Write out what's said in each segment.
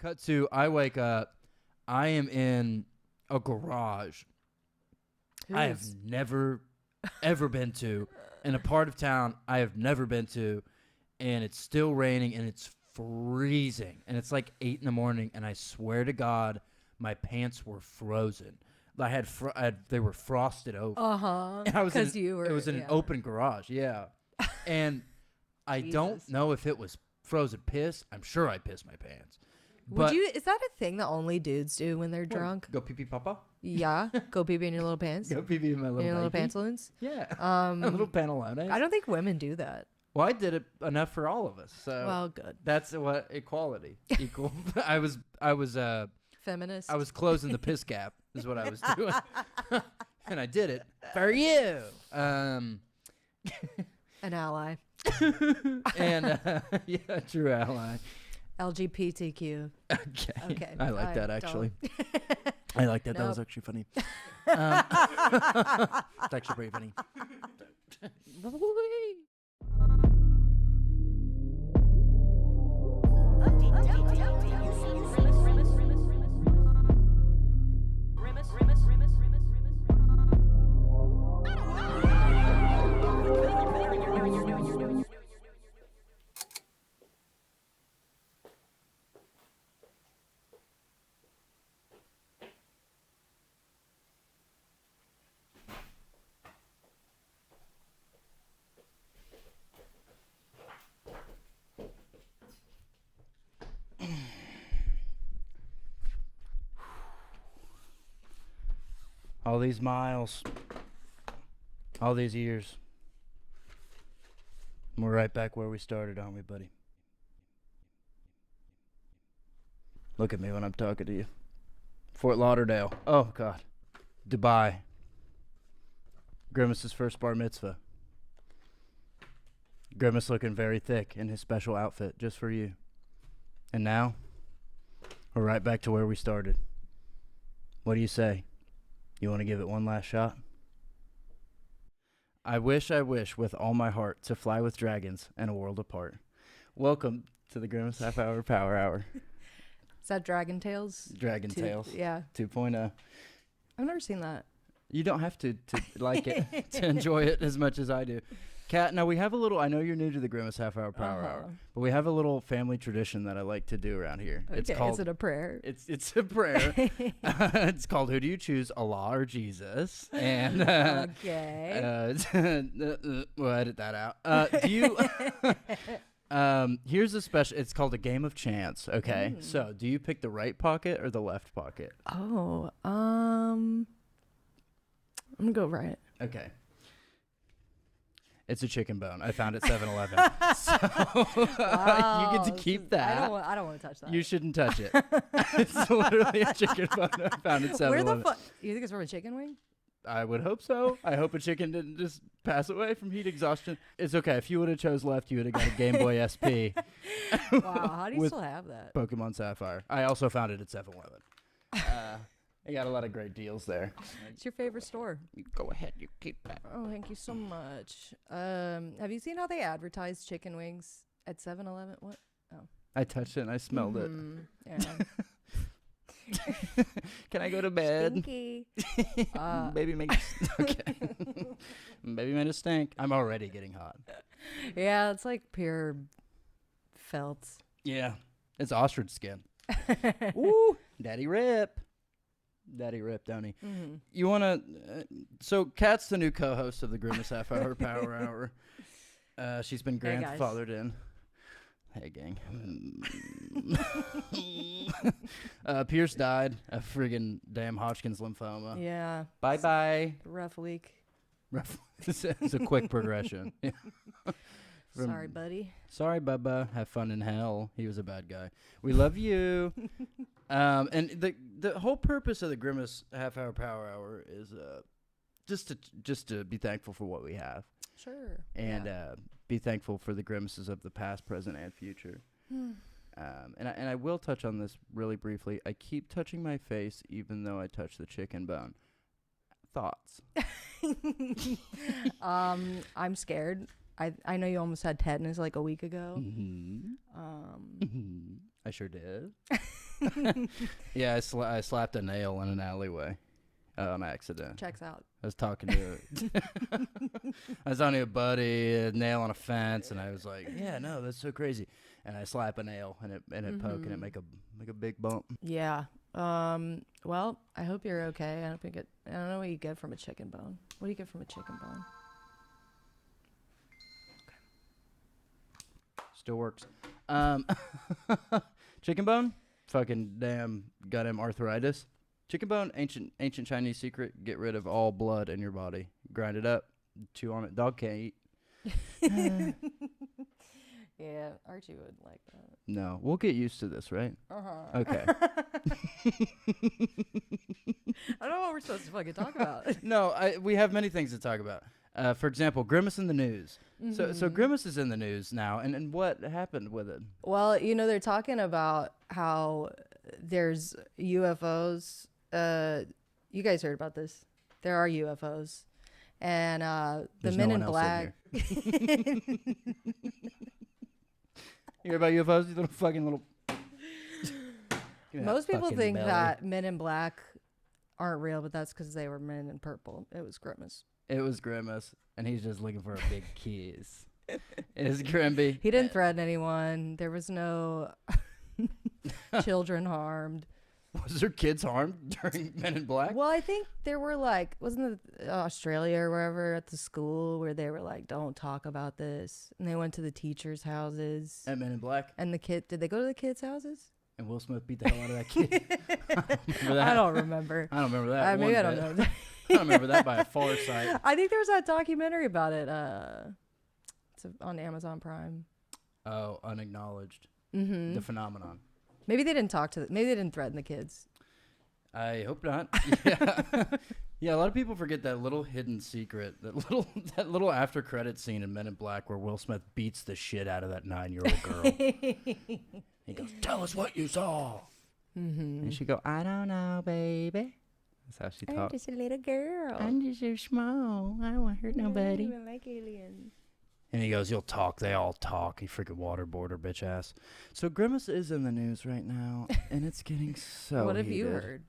Cut to, I wake up. I am in a garage I have never, ever been to, in a part of town I have never been to, and it's still raining, and it's freezing, and it's like 8 in the morning, and I swear to God, my pants were frozen. They were frosted over. Because it was in an open garage, yeah. And I don't know if it was frozen piss. I'm sure I pissed my pants. Is that a thing that only dudes do when they're drunk? Go pee pee papa? Yeah. Go pee pee in your little pants? Go pee pee in my little pantaloons? Yeah. Little pantalones. I don't think women do that. Well, I did it enough for all of us. So well, good. That's what equality. Equal. I was feminist. I was closing the piss gap is what I was doing. And I did it for you. An ally. And yeah, true ally. LGBTQ. Okay. I like that actually. I like that. Nope. That was actually funny. It's actually pretty funny. All these miles, all these years, we're right back where we started, aren't we, buddy? Look at me when I'm talking to you. Fort Lauderdale. Oh, God. Dubai. Grimace's first bar mitzvah. Grimace looking very thick in his special outfit just for you. And now, we're right back to where we started. What do you say? You want to give it one last shot? I wish with all my heart to fly with dragons and a world apart. Welcome to the Grimace Half Hour Power Hour. Is that Dragon Tales? Dragon Tales. Yeah. 2.0. I've never seen that. You don't have to like it, to enjoy it as much as I do. Kat, now we have a little, I know you're new to the Grimace Half Hour Power Hour, but we have a little family tradition that I like to do around here. Okay, it's called, is it a prayer? It's a prayer. It's called Who Do You Choose, Allah or Jesus? And okay. We'll edit that out. Do you here's a special, it's called a game of chance, okay? So, do you pick the right pocket or the left pocket? Oh, I'm going to go right. Okay. It's a chicken bone. I found it 7-Eleven. So wow, you get to keep that. I don't want to touch that. You shouldn't touch it. It's literally a chicken bone I found at 7-Eleven. Where the fuck? You think it's from a chicken wing? I would hope so. I hope a chicken didn't just pass away from heat exhaustion. It's okay. If you would have chose left, you would have got a Game Boy SP. Wow, how do you still have that? Pokemon Sapphire. I also found it at 7-Eleven. I got a lot of great deals there. What's your favorite store? Go ahead, you keep that. Oh, thank you so much. Have you seen how they advertise chicken wings at 7-Eleven? What? Oh. I touched it and I smelled it. Yeah. Can I go to bed? Stinky. Baby make okay. Baby made a stink. I'm already getting hot. Yeah, it's like pure felt. Yeah, it's ostrich skin. Woo, Daddy Rip. Daddy Rip, don't he? Mm-hmm. You want to... so, Kat's the new co-host of the Grimace Half Hour Power Hour. She's been grandfathered in. Hey, gang. Pierce died of friggin' damn Hodgkin's lymphoma. Yeah. Bye-bye. Rough week. It's a quick progression. Sorry, buddy. Sorry, Bubba. Have fun in hell. He was a bad guy. We love you. And the whole purpose of the Grimace Half Hour Power Hour is just to be thankful for what we have. Sure. And be thankful for the grimaces of the past, present, and future. And I will touch on this really briefly. I keep touching my face even though I touch the chicken bone. Thoughts? I'm scared. I know you almost had tetanus like a week ago. I sure did. Yeah, I slapped a nail in an alleyway on accident. Checks out. I was talking to I was talking to a buddy, a nail on a fence, and I was like, "Yeah, no, that's so crazy." And I slap a nail, and it poke, and it make a big bump. Yeah. Well, I hope you're okay. I don't know what you get from a chicken bone. What do you get from a chicken bone? Still works. Chicken bone, fucking goddamn arthritis. Chicken bone, ancient Chinese secret. Get rid of all blood in your body. Grind it up, chew on it. Dog can't eat. Yeah, Archie would like that. No, we'll get used to this, right? Okay. I don't know what we're supposed to fucking talk about. No, we have many things to talk about. For example, Grimace in the news. So Grimace is in the news now, and what happened with it? Well, they're talking about how there's UFOs. You guys heard about this? There are UFOs, and the Men in Black. You hear about UFOs? You little fucking little. Most people think that Men in Black aren't real, but that's because they were men in purple. It was Grimace. It was Grimace, and he's just looking for a big kiss. It's Grimby. He didn't threaten anyone. There was no children harmed. Was there kids harmed during Men in Black? Well, I think there were wasn't it Australia or wherever at the school where they were like, don't talk about this. And they went to the teachers' houses. At Men in Black? And did they go to the kids' houses? And Will Smith beat the hell out of that kid. I don't remember. I don't remember that. Maybe I don't know. I don't remember that by a far sight. I think there was that documentary about it. It's on Amazon Prime. Oh, Unacknowledged. Mm-hmm. The phenomenon. Maybe they didn't maybe they didn't threaten the kids. I hope not. Yeah. Yeah, a lot of people forget that little hidden secret, that little after credit scene in Men in Black where Will Smith beats the shit out of that 9-year-old girl. He goes, "Tell us what you saw." Mm-hmm. And she go, "I don't know, baby." That's how she talks. I'm just a little girl. I'm just so small. I don't want to hurt nobody. I don't even like aliens. And he goes, "You'll talk. They all talk. You freaking waterboarder, bitch ass." So Grimace is in the news right now, and it's getting so What have you heated. heard?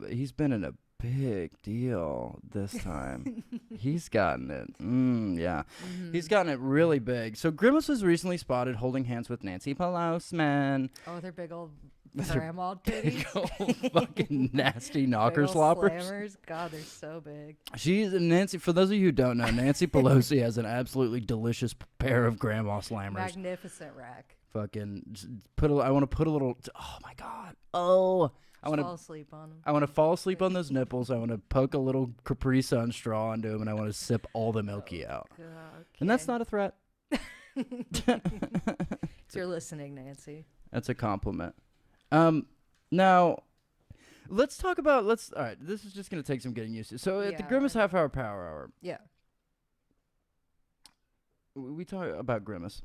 He's been in a big deal this time. He's gotten it. Yeah. Mm-hmm. He's gotten it really big. So Grimace was recently spotted holding hands with Nancy Pelosi, man. Oh, they're big old grandma titties. Big old fucking nasty knocker big old sloppers. Slammers. God, they're so big. She's Nancy. For those of you who don't know, Nancy Pelosi has an absolutely delicious pair of grandma slammers. Magnificent rack. Fucking I want to put a little. Oh my god. Oh. I want to fall asleep on them. I want to fall asleep on those nipples. I want to poke a little Capri Sun straw into them, and I want to sip all the milky out. God, okay. And that's not a threat. You're listening, Nancy. That's a compliment. Now, let's talk about. All right, this is just going to take some getting used to. So at the Grimace Half Hour Power Hour. Yeah. We talk about Grimace.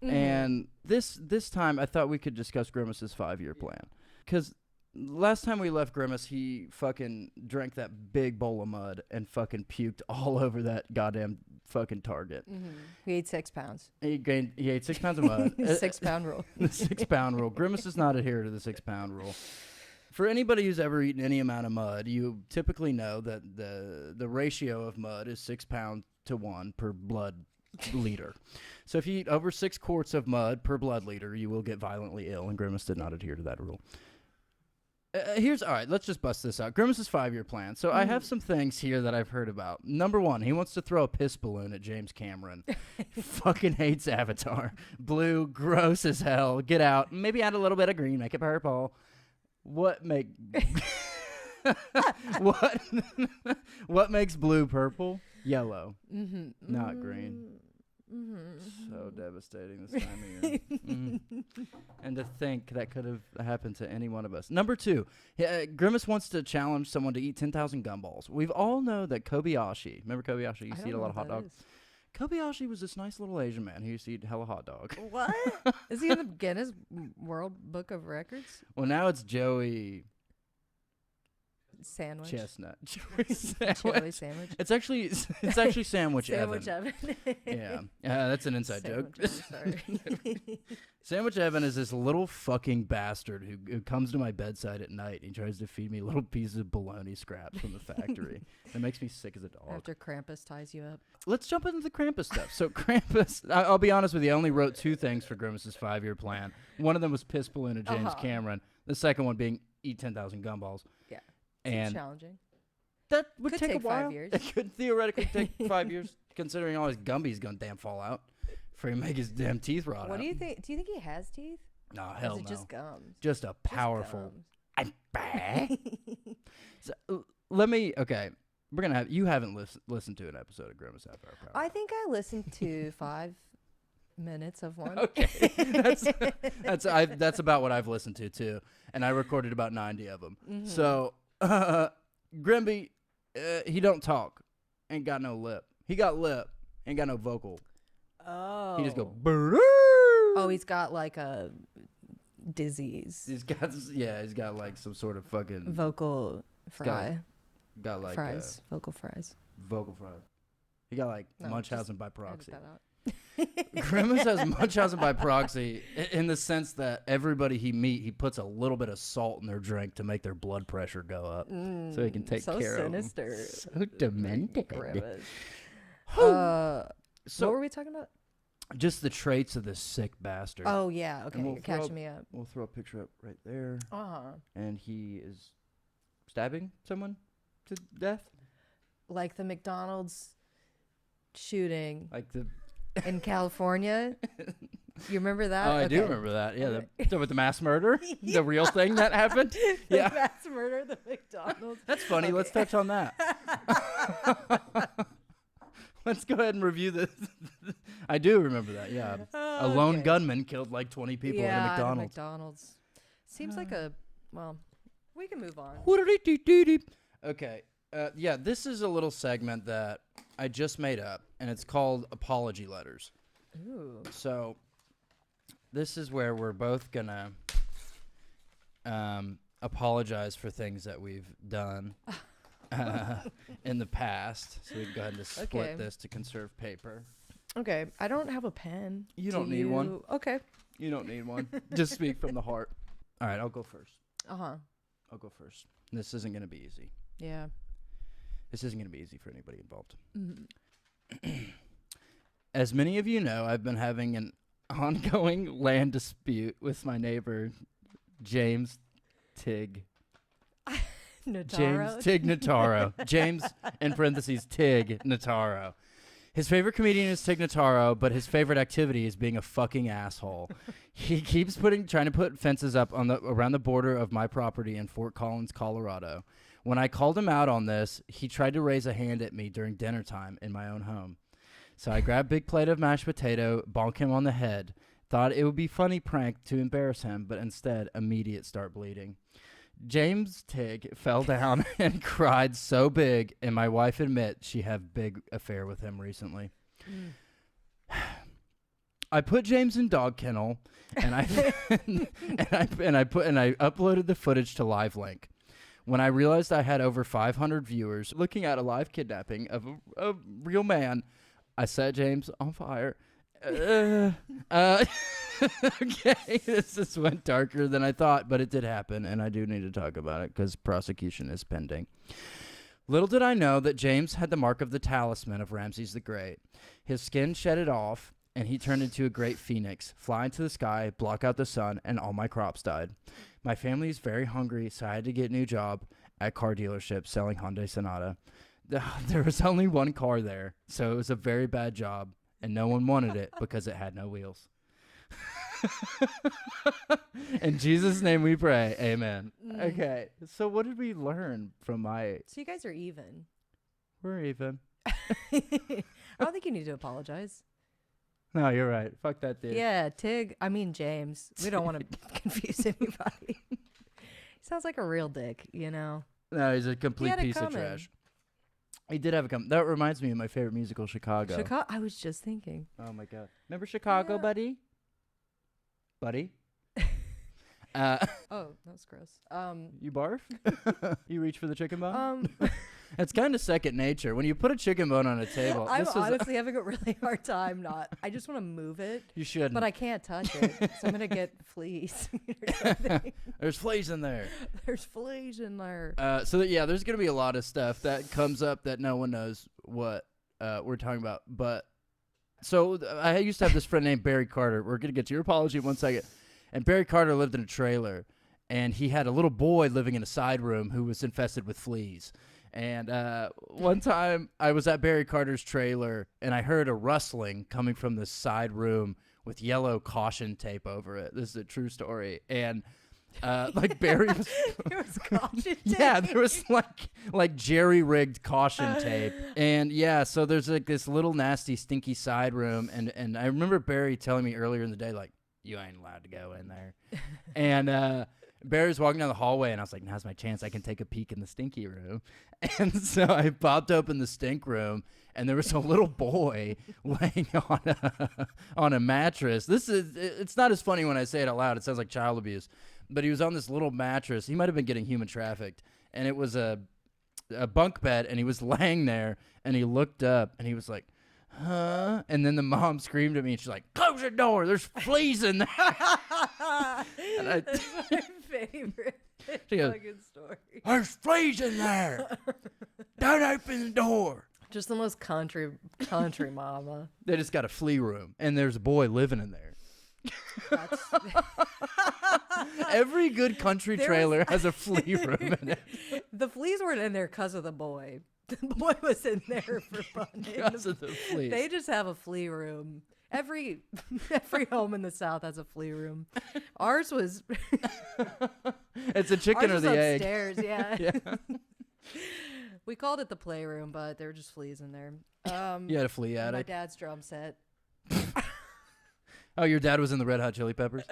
Mm-hmm. And this time, I thought we could discuss Grimace's 5-year plan. Because last time we left Grimace, he fucking drank that big bowl of mud and fucking puked all over that goddamn fucking target. Mm-hmm. He ate 6 pounds. He ate 6 pounds of mud. 6 pound rule. The 6 pound rule. Grimace does not adhere to the 6 pound rule. For anybody who's ever eaten any amount of mud, you typically know that the ratio of mud is 6 pounds to 1 per blood liter. So if you eat over 6 quarts of mud per blood liter, you will get violently ill, and Grimace did not adhere to that rule. All right, let's just bust this out. Grimace's 5-year plan. So I have some things here that I've heard about. Number 1, he wants to throw a piss balloon at James Cameron. Fucking hates Avatar. Blue, gross as hell. Get out. Maybe add a little bit of green, make it purple. What makes blue purple? Yellow. Mm-hmm. Not green. Mm-hmm. So devastating this time of year. And to think that could have happened to any one of us. Number 2, Grimace wants to challenge someone to eat 10,000 gumballs. We've all know that Kobayashi, remember Kobayashi? You used to eat a lot of hot dogs. Kobayashi was this nice little Asian man who used to eat hella hot dog. What? Is he in the Guinness World Book of Records? Well, now it's Joey Sandwich. Chestnut. Chili sandwich. Chili sandwich. It's actually Sandwich Evan. Sandwich Evan. Yeah. That's an inside joke. Sorry. Sandwich Evan is this little fucking bastard who comes to my bedside at night and he tries to feed me little pieces of bologna scraps from the factory. That makes me sick as a dog. After Krampus ties you up. Let's jump into the Krampus stuff. So Krampus, I'll be honest with you, I only wrote 2 things for Grimace's 5-year plan. One of them was piss balloon of James Cameron. The second one being eat 10,000 gumballs. Yeah. And challenging. That would Could take a while. 5 years. It could theoretically take 5 years, considering all his Gumby's gonna damn fall out before he make his damn teeth rot out. What do you think? Do you think he has teeth? No, hell or is it no. just gums? Just a powerful. Just gums. I'm back. So, let me. Okay, we're gonna have. You haven't listened to an episode of Grimace Half Hour Power. I think I listened to 5 minutes of one. Okay, that's about what I've listened to too, and I recorded about 90 of them. Mm-hmm. So, Grimby, he don't talk, ain't got no lip. He got lip, ain't got no vocal. Oh. He just go. Oh, he's got like a disease. He's got like some sort of fucking vocal fry. Got like fries. Vocal fries. Vocal fries. He got like Munchausen by proxy. That Grimace has Munchausen by proxy in the sense that everybody he puts a little bit of salt in their drink to make their blood pressure go up, so he can take care of them. So demented. So what were we talking about? Just the traits of this sick bastard. Oh yeah, okay, you're catching me up. We'll throw a picture up right there. Uh-huh. And he is stabbing someone to death. Like the McDonald's shooting. Like the in California. You remember that? Oh, I do remember that. Yeah, so with the mass murder, the real thing that happened. Yeah, mass murder, the McDonald's. That's funny. Okay. Let's touch on that. Let's go ahead and review this. I do remember that. Yeah, a lone gunman killed like 20 people at a McDonald's. Seems like we can move on. Okay. Yeah, this is a little segment that I just made up, and it's called Apology Letters. Ooh. So this is where we're both gonna apologize for things that we've done in the past. So we can go ahead and just split this to conserve paper. Okay, I don't have a pen. You don't need one. Okay. You don't need one. Just speak from the heart. All right, I'll go first. Uh-huh. I'll go first. This isn't going to be easy. Yeah. This isn't going to be easy for anybody involved. Mm-hmm. As many of you know, I've been having an ongoing land dispute with my neighbor, James Tig. Notaro. James Tig Notaro. James, in parentheses, Tig Notaro. His favorite comedian is Tig Notaro, but his favorite activity is being a fucking asshole. He keeps trying to put fences up around the border of my property in Fort Collins, Colorado. When I called him out on this, he tried to raise a hand at me during dinner time in my own home. So I grabbed a big plate of mashed potato, bonk him on the head, thought it would be funny prank to embarrass him, but instead immediate start bleeding. James Tig fell down and cried so big, and my wife admits she had a big affair with him recently. I put James in dog kennel, and I uploaded the footage to LiveLink. When I realized I had over 500 viewers looking at a live kidnapping of a real man, I set James on fire. Okay, this went darker than I thought, but it did happen, and I do need to talk about it because prosecution is pending. Little did I know that James had the mark of the talisman of Ramses the Great. His skin shedded off, and he turned into a great phoenix, fly into the sky, block out the sun, and all my crops died. My family is very hungry, so I had to get a new job at car dealership selling Hyundai Sonata. There was only one car there, so it was a very bad job, and no one wanted it because it had no wheels. In Jesus' name we pray. Amen. Okay, so what did we learn from my... So you guys are even. We're even. I don't think you need to apologize. No, you're right. Fuck that dude. Yeah, James. We don't want to confuse anybody. He sounds like a real dick, you know? No, he's a complete piece of trash. He did have a comment. That reminds me of my favorite musical, Chicago. I was just thinking. Oh, my God. Remember Chicago, buddy? Buddy? Oh, that's gross. You barf? You reach for the chicken bone? Um, It's kind of second nature. When you put a chicken bone on a table, I'm honestly having a really hard time not. I just want to move it. You shouldn't. But I can't touch it, so I'm gonna get fleas. There's fleas in there. There's fleas in there. Yeah, there's gonna be a lot of stuff that comes up that no one knows what we're talking about. But so I used to have this friend named Barry Carter. We're gonna get to your apology in 1 second. And Barry Carter lived in a trailer, and he had a little boy living in a side room who was infested with fleas. And one time I was at Barry Carter's trailer, and I heard a rustling coming from the side room with yellow caution tape over it. This is a true story. And like Barry was... There was caution tape? Yeah, there was like jerry-rigged caution tape. And yeah, so there's like this little nasty, stinky side room. And I remember Barry telling me earlier in the day, like, you ain't allowed to go in there. And Barry's walking down the hallway, and I was like, now's my chance. I can take a peek in the stinky room. And so I popped open the stink room, and there was a little boy laying on a mattress. It's not as funny when I say it out loud. It sounds like child abuse. But he was on this little mattress. He might have been getting human trafficked. And it was a bunk bed, and he was laying there, and he looked up, and he was like, huh? And then the mom screamed at me, and she's like, close the door. There's fleas in there. That's my favorite fucking story. There's fleas in there. Don't open the door. Just the most country mama. They just got a flea room, and there's a boy living in there. Every good country trailer has a flea room in it. The fleas weren't in there because of the boy. The boy was in there for fun. Because of the fleas. They just have a flea room. Every home in the South has a flea room. Ours was... It's a chicken or the egg. Upstairs, yeah. Yeah. We called it the playroom, but there were just fleas in there. You had a flea attic. My dad's drum set. Oh, your dad was in the Red Hot Chili Peppers?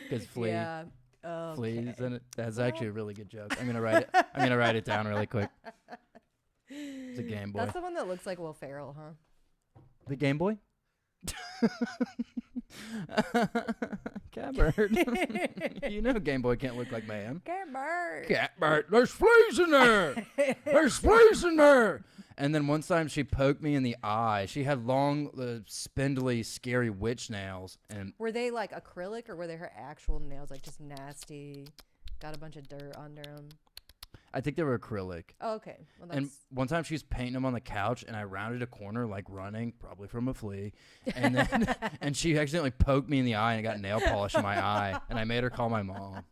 Because fleas Okay. in it. That's actually a really good joke. I'm gonna write it down really quick. It's a Game Boy. That's the one that looks like Will Ferrell, huh? The Game Boy? Catbird. You know Game Boy can't look like man. Catbird. Catbird. There's fleas in there. There's fleas in there. And then one time she poked me in the eye. She had long, spindly, scary witch nails. And were they like acrylic or were they her actual nails? Like just nasty, got a bunch of dirt under them. I think they were acrylic. Oh, okay. Well, and one time she was painting them on the couch, and I rounded a corner like running, probably from a flea. And then and she accidentally poked me in the eye, and I got nail polish in my eye. And I made her call my mom.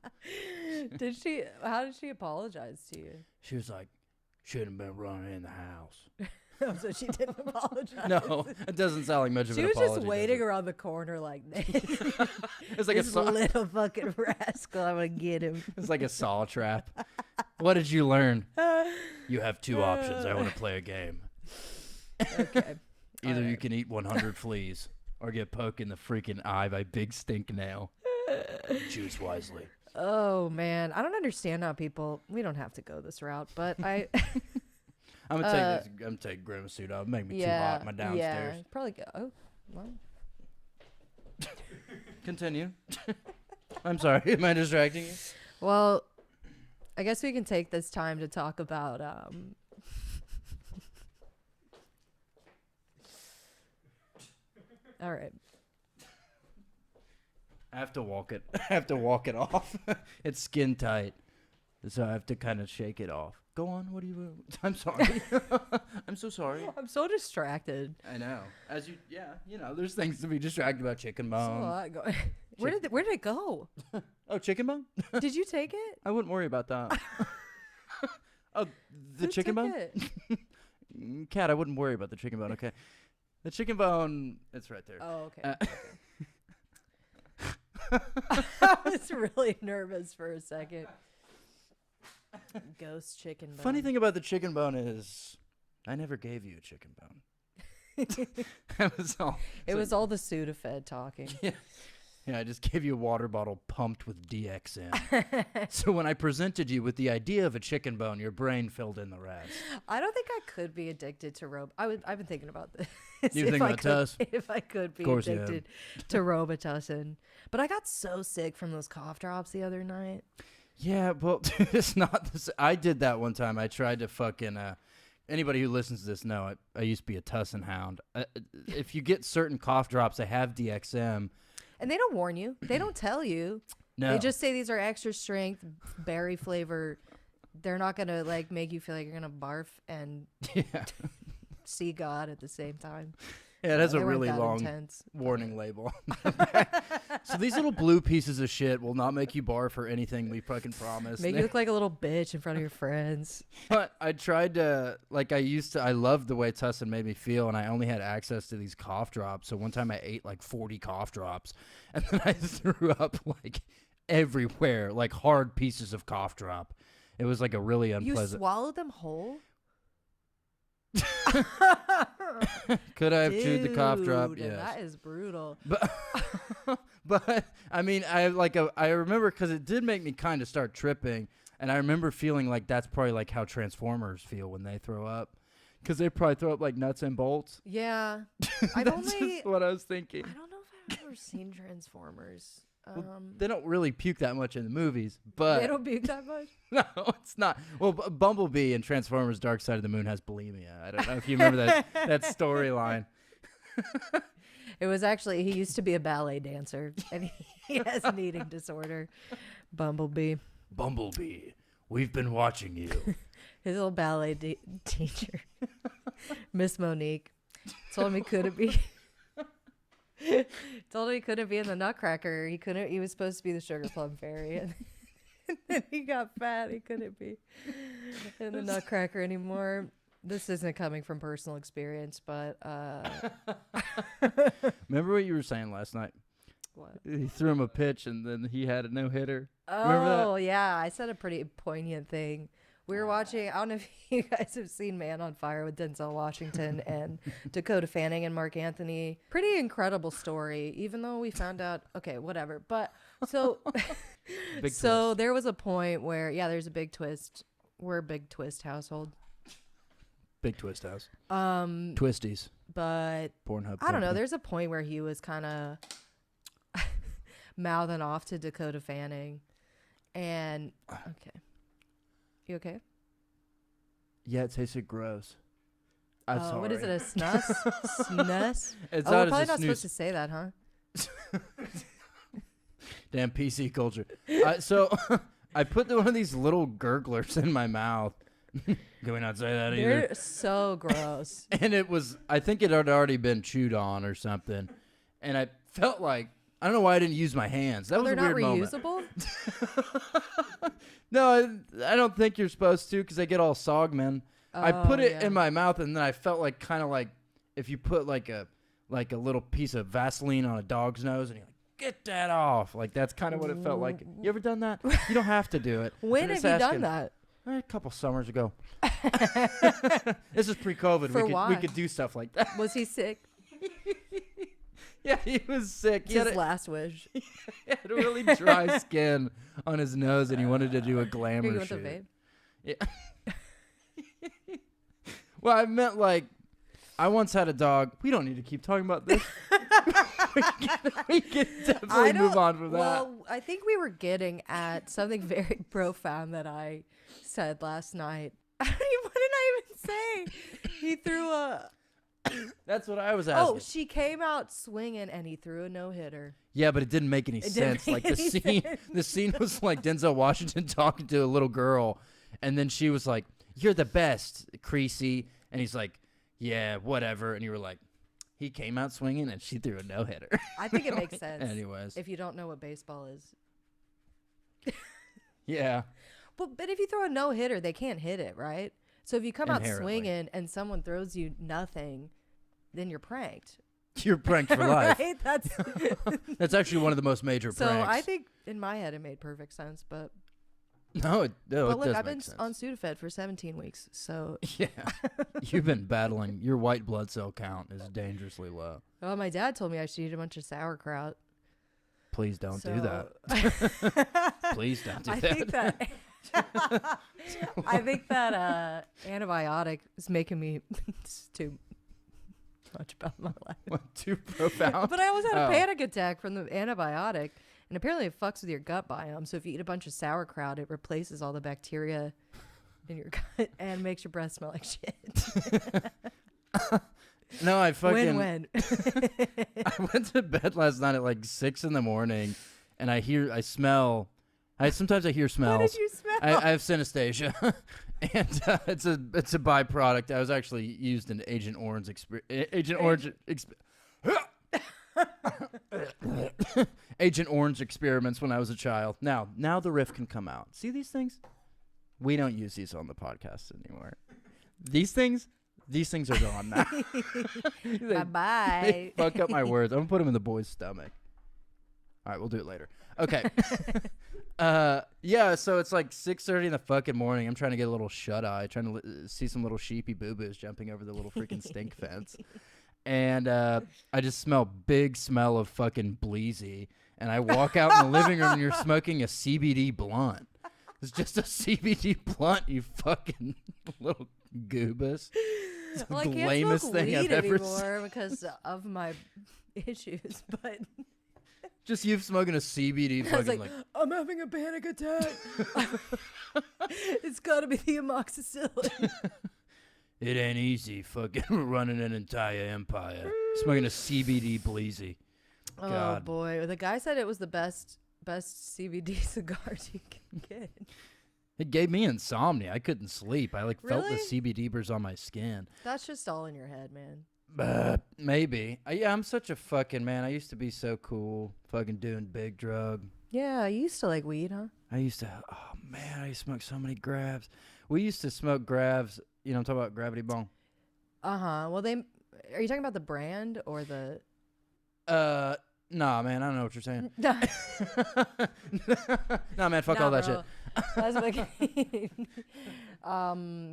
Did she? How did she apologize to you? She was like, "Shouldn't have been running in the house." Oh, so she didn't apologize. No, it doesn't sound like much of an apology. She was just waiting around the corner like, it's like this little fucking rascal, I'm going to get him. It's like a saw trap. What did you learn? You have two options. I want to play a game. Okay. Either you can eat 100 fleas or get poked in the freaking eye by Big Stink Nail. Choose wisely. Oh, man. I don't understand how people... We don't have to go this route, but I... I'm gonna take Grimace suit off. Make me too hot in my downstairs. Yeah, probably go. Oh, well. Continue. I'm sorry. Am I distracting you? Well, I guess we can take this time to talk about all right. I have to walk it. I have to walk it off. It's skin tight, so I have to kind of shake it off. Go on. What do you? I'm sorry. I'm so sorry. I'm so distracted. I know. There's things to be distracted about. Chicken bone. Where did it go? Oh, chicken bone? Did you take it? I wouldn't worry about that. Oh, the Who chicken took bone? Cat, I wouldn't worry about the chicken bone, okay? The chicken bone, it's right there. Oh, okay. I was really nervous for a second. Ghost chicken bone. Funny thing about the chicken bone is I never gave you a chicken bone. It was all the Sudafed talking. Yeah, I just gave you a water bottle pumped with DXN. So when I presented you with the idea of a chicken bone, your brain filled in the rest. I don't think I could be addicted to I've been thinking about this. You think about Tuss? If I could be addicted to Robitussin. But I got so sick from those cough drops the other night. Yeah, well, dude, it's not this. I did that one time. I tried to fucking. Anybody who listens to this know I used to be a Tussin hound. If you get certain cough drops, they have DXM. And they don't warn you. They don't tell you. No. They just say these are extra strength, berry flavor. They're not going to like make you feel like you're going to barf and see God at the same time. Yeah, it has a really long warning label. So these little blue pieces of shit will not make you barf or anything, we fucking promise. Make you look like a little bitch in front of your friends. But I tried to, like I loved the way Tussin made me feel, and I only had access to these cough drops. So one time I ate like 40 cough drops, and then I threw up like everywhere, like hard pieces of cough drop. It was like a really unpleasant. You swallowed them whole? Could I have chewed the cough drop? Yes. That is brutal. But I mean, I remember because it did make me kind of start tripping, and I remember feeling like that's probably like how Transformers feel when they throw up, because they probably throw up like nuts and bolts. Yeah, that's just what I was thinking. I don't know if I've ever seen Transformers. Well, they don't really puke that much in the movies, but they don't puke that much. No, it's not. Well, Bumblebee in Transformers: Dark Side of the Moon has bulimia. I don't know if you remember that storyline. It was actually, he used to be a ballet dancer, and he has an eating disorder. Bumblebee, we've been watching you. His little ballet teacher, Miss Monique, told me couldn't be. Told him he couldn't be in the Nutcracker. He was supposed to be the Sugar Plum Fairy, and then he got fat. He couldn't be in the Nutcracker anymore. This isn't coming from personal experience, but remember what you were saying last night? What? He threw him a pitch, and then he had a no-hitter. Oh, yeah. I said a pretty poignant thing. We were watching, I don't know if you guys have seen Man on Fire with Denzel Washington and Dakota Fanning and Mark Anthony. Pretty incredible story, even though we found out, okay, whatever. But so, there was a point where, there's a big twist. We're a big twist household. Big twist house. Twisties. But Pornhub. I don't know. There's a point where he was kind of mouthing off to Dakota Fanning. And, okay. You okay? Yeah, it tasted gross. I'm sorry. What is it, a snus? Snus? It's we're probably not supposed to say that, huh? Damn PC culture. So I put one of these little gurglers in my mouth. Can we not say that either? They're so gross. And I think it had already been chewed on or something. And I felt like, I don't know why I didn't use my hands. That was a weird moment. They're not reusable? No, I don't think you're supposed to, because they get all sogmen. I put it in my mouth, and then I felt like kind of like if you put like a little piece of Vaseline on a dog's nose, and you're like, get that off. Like that's kind of what it felt like. You ever done that? You don't have to do it. When have you done that? A couple summers ago. This is pre-COVID. We could do stuff like that. Was he sick? Yeah, he was sick. It's his last wish. He had a really dry skin on his nose, and he wanted to do a glamour shoot. Vape? Yeah. Well, I meant like, I once had a dog. We don't need to keep talking about this. we can definitely move on from that. Well, I think we were getting at something very profound that I said last night. What did I even say? He threw a... That's what I was asking. Oh, she came out swinging, and he threw a no-hitter. Yeah, but it didn't make any sense. Like the scene was like Denzel Washington talking to a little girl, and then she was like, "You're the best, Creasy," and he's like, "Yeah, whatever," and you were like, "He came out swinging, and she threw a no-hitter." I think it makes sense. Anyways, if you don't know what baseball is. Yeah. But if you throw a no-hitter, they can't hit it, right? So if you come out swinging and someone throws you nothing, then you're pranked. You're pranked for life. Right? That's actually one of the most major pranks. So I think in my head it made perfect sense, but it look, does I've make been sense. on Sudafed for 17 weeks, so yeah, you've been battling. Your white blood cell count is dangerously low. Oh, my dad told me I should eat a bunch of sauerkraut. Please don't do that. Please don't do that. I think that antibiotic is making me too. much about my life. What, too profound? But I almost had a panic attack from the antibiotic. And apparently it fucks with your gut biome. So if you eat a bunch of sauerkraut, it replaces all the bacteria in your gut and makes your breath smell like shit. No, I fucking... Win-win. I went to bed last night at like 6 in the morning, and sometimes I hear smells. What did you smell? I have synesthesia, and it's a byproduct. I was actually used in Agent Orange Agent Orange experiments when I was a child. Now the Riff can come out. See these things? We don't use these on the podcast anymore. These things are gone now. Bye-bye. They fuck up my words. I'm going to put them in the boy's stomach. All right, we'll do it later. Okay. Yeah, so it's like 6:30 in the fucking morning. I'm trying to get a little shut-eye, trying to see some little sheepy boo-boos jumping over the little freaking stink fence. And I just big smell of fucking bleezy. And I walk out in the living room and you're smoking a CBD blunt. It's just a CBD blunt, you fucking little goobus. It's well, the I can't lamest smoke thing weed I've ever anymore seen. because of my issues, but... Just you smoking a CBD I was fucking like, I'm having a panic attack. It's got to be the amoxicillin. It ain't easy fucking running an entire empire. Smoking a CBD bleezy. God. Oh, boy. The guy said it was the best CBD cigars you can get. It gave me insomnia. I couldn't sleep. I felt the Really? CBD burrs on my skin. That's just all in your head, man. Maybe. Yeah, I'm such a fucking man. I used to be so cool, fucking doing big drug. Yeah, you used to like weed, huh? I used to smoke so many grabs. We used to smoke grabs. You know, I'm talking about Gravity Bong. Uh-huh. Well, are you talking about the brand or the... Nah, man, I don't know what you're saying. No. Nah, man, fuck all that shit. That's what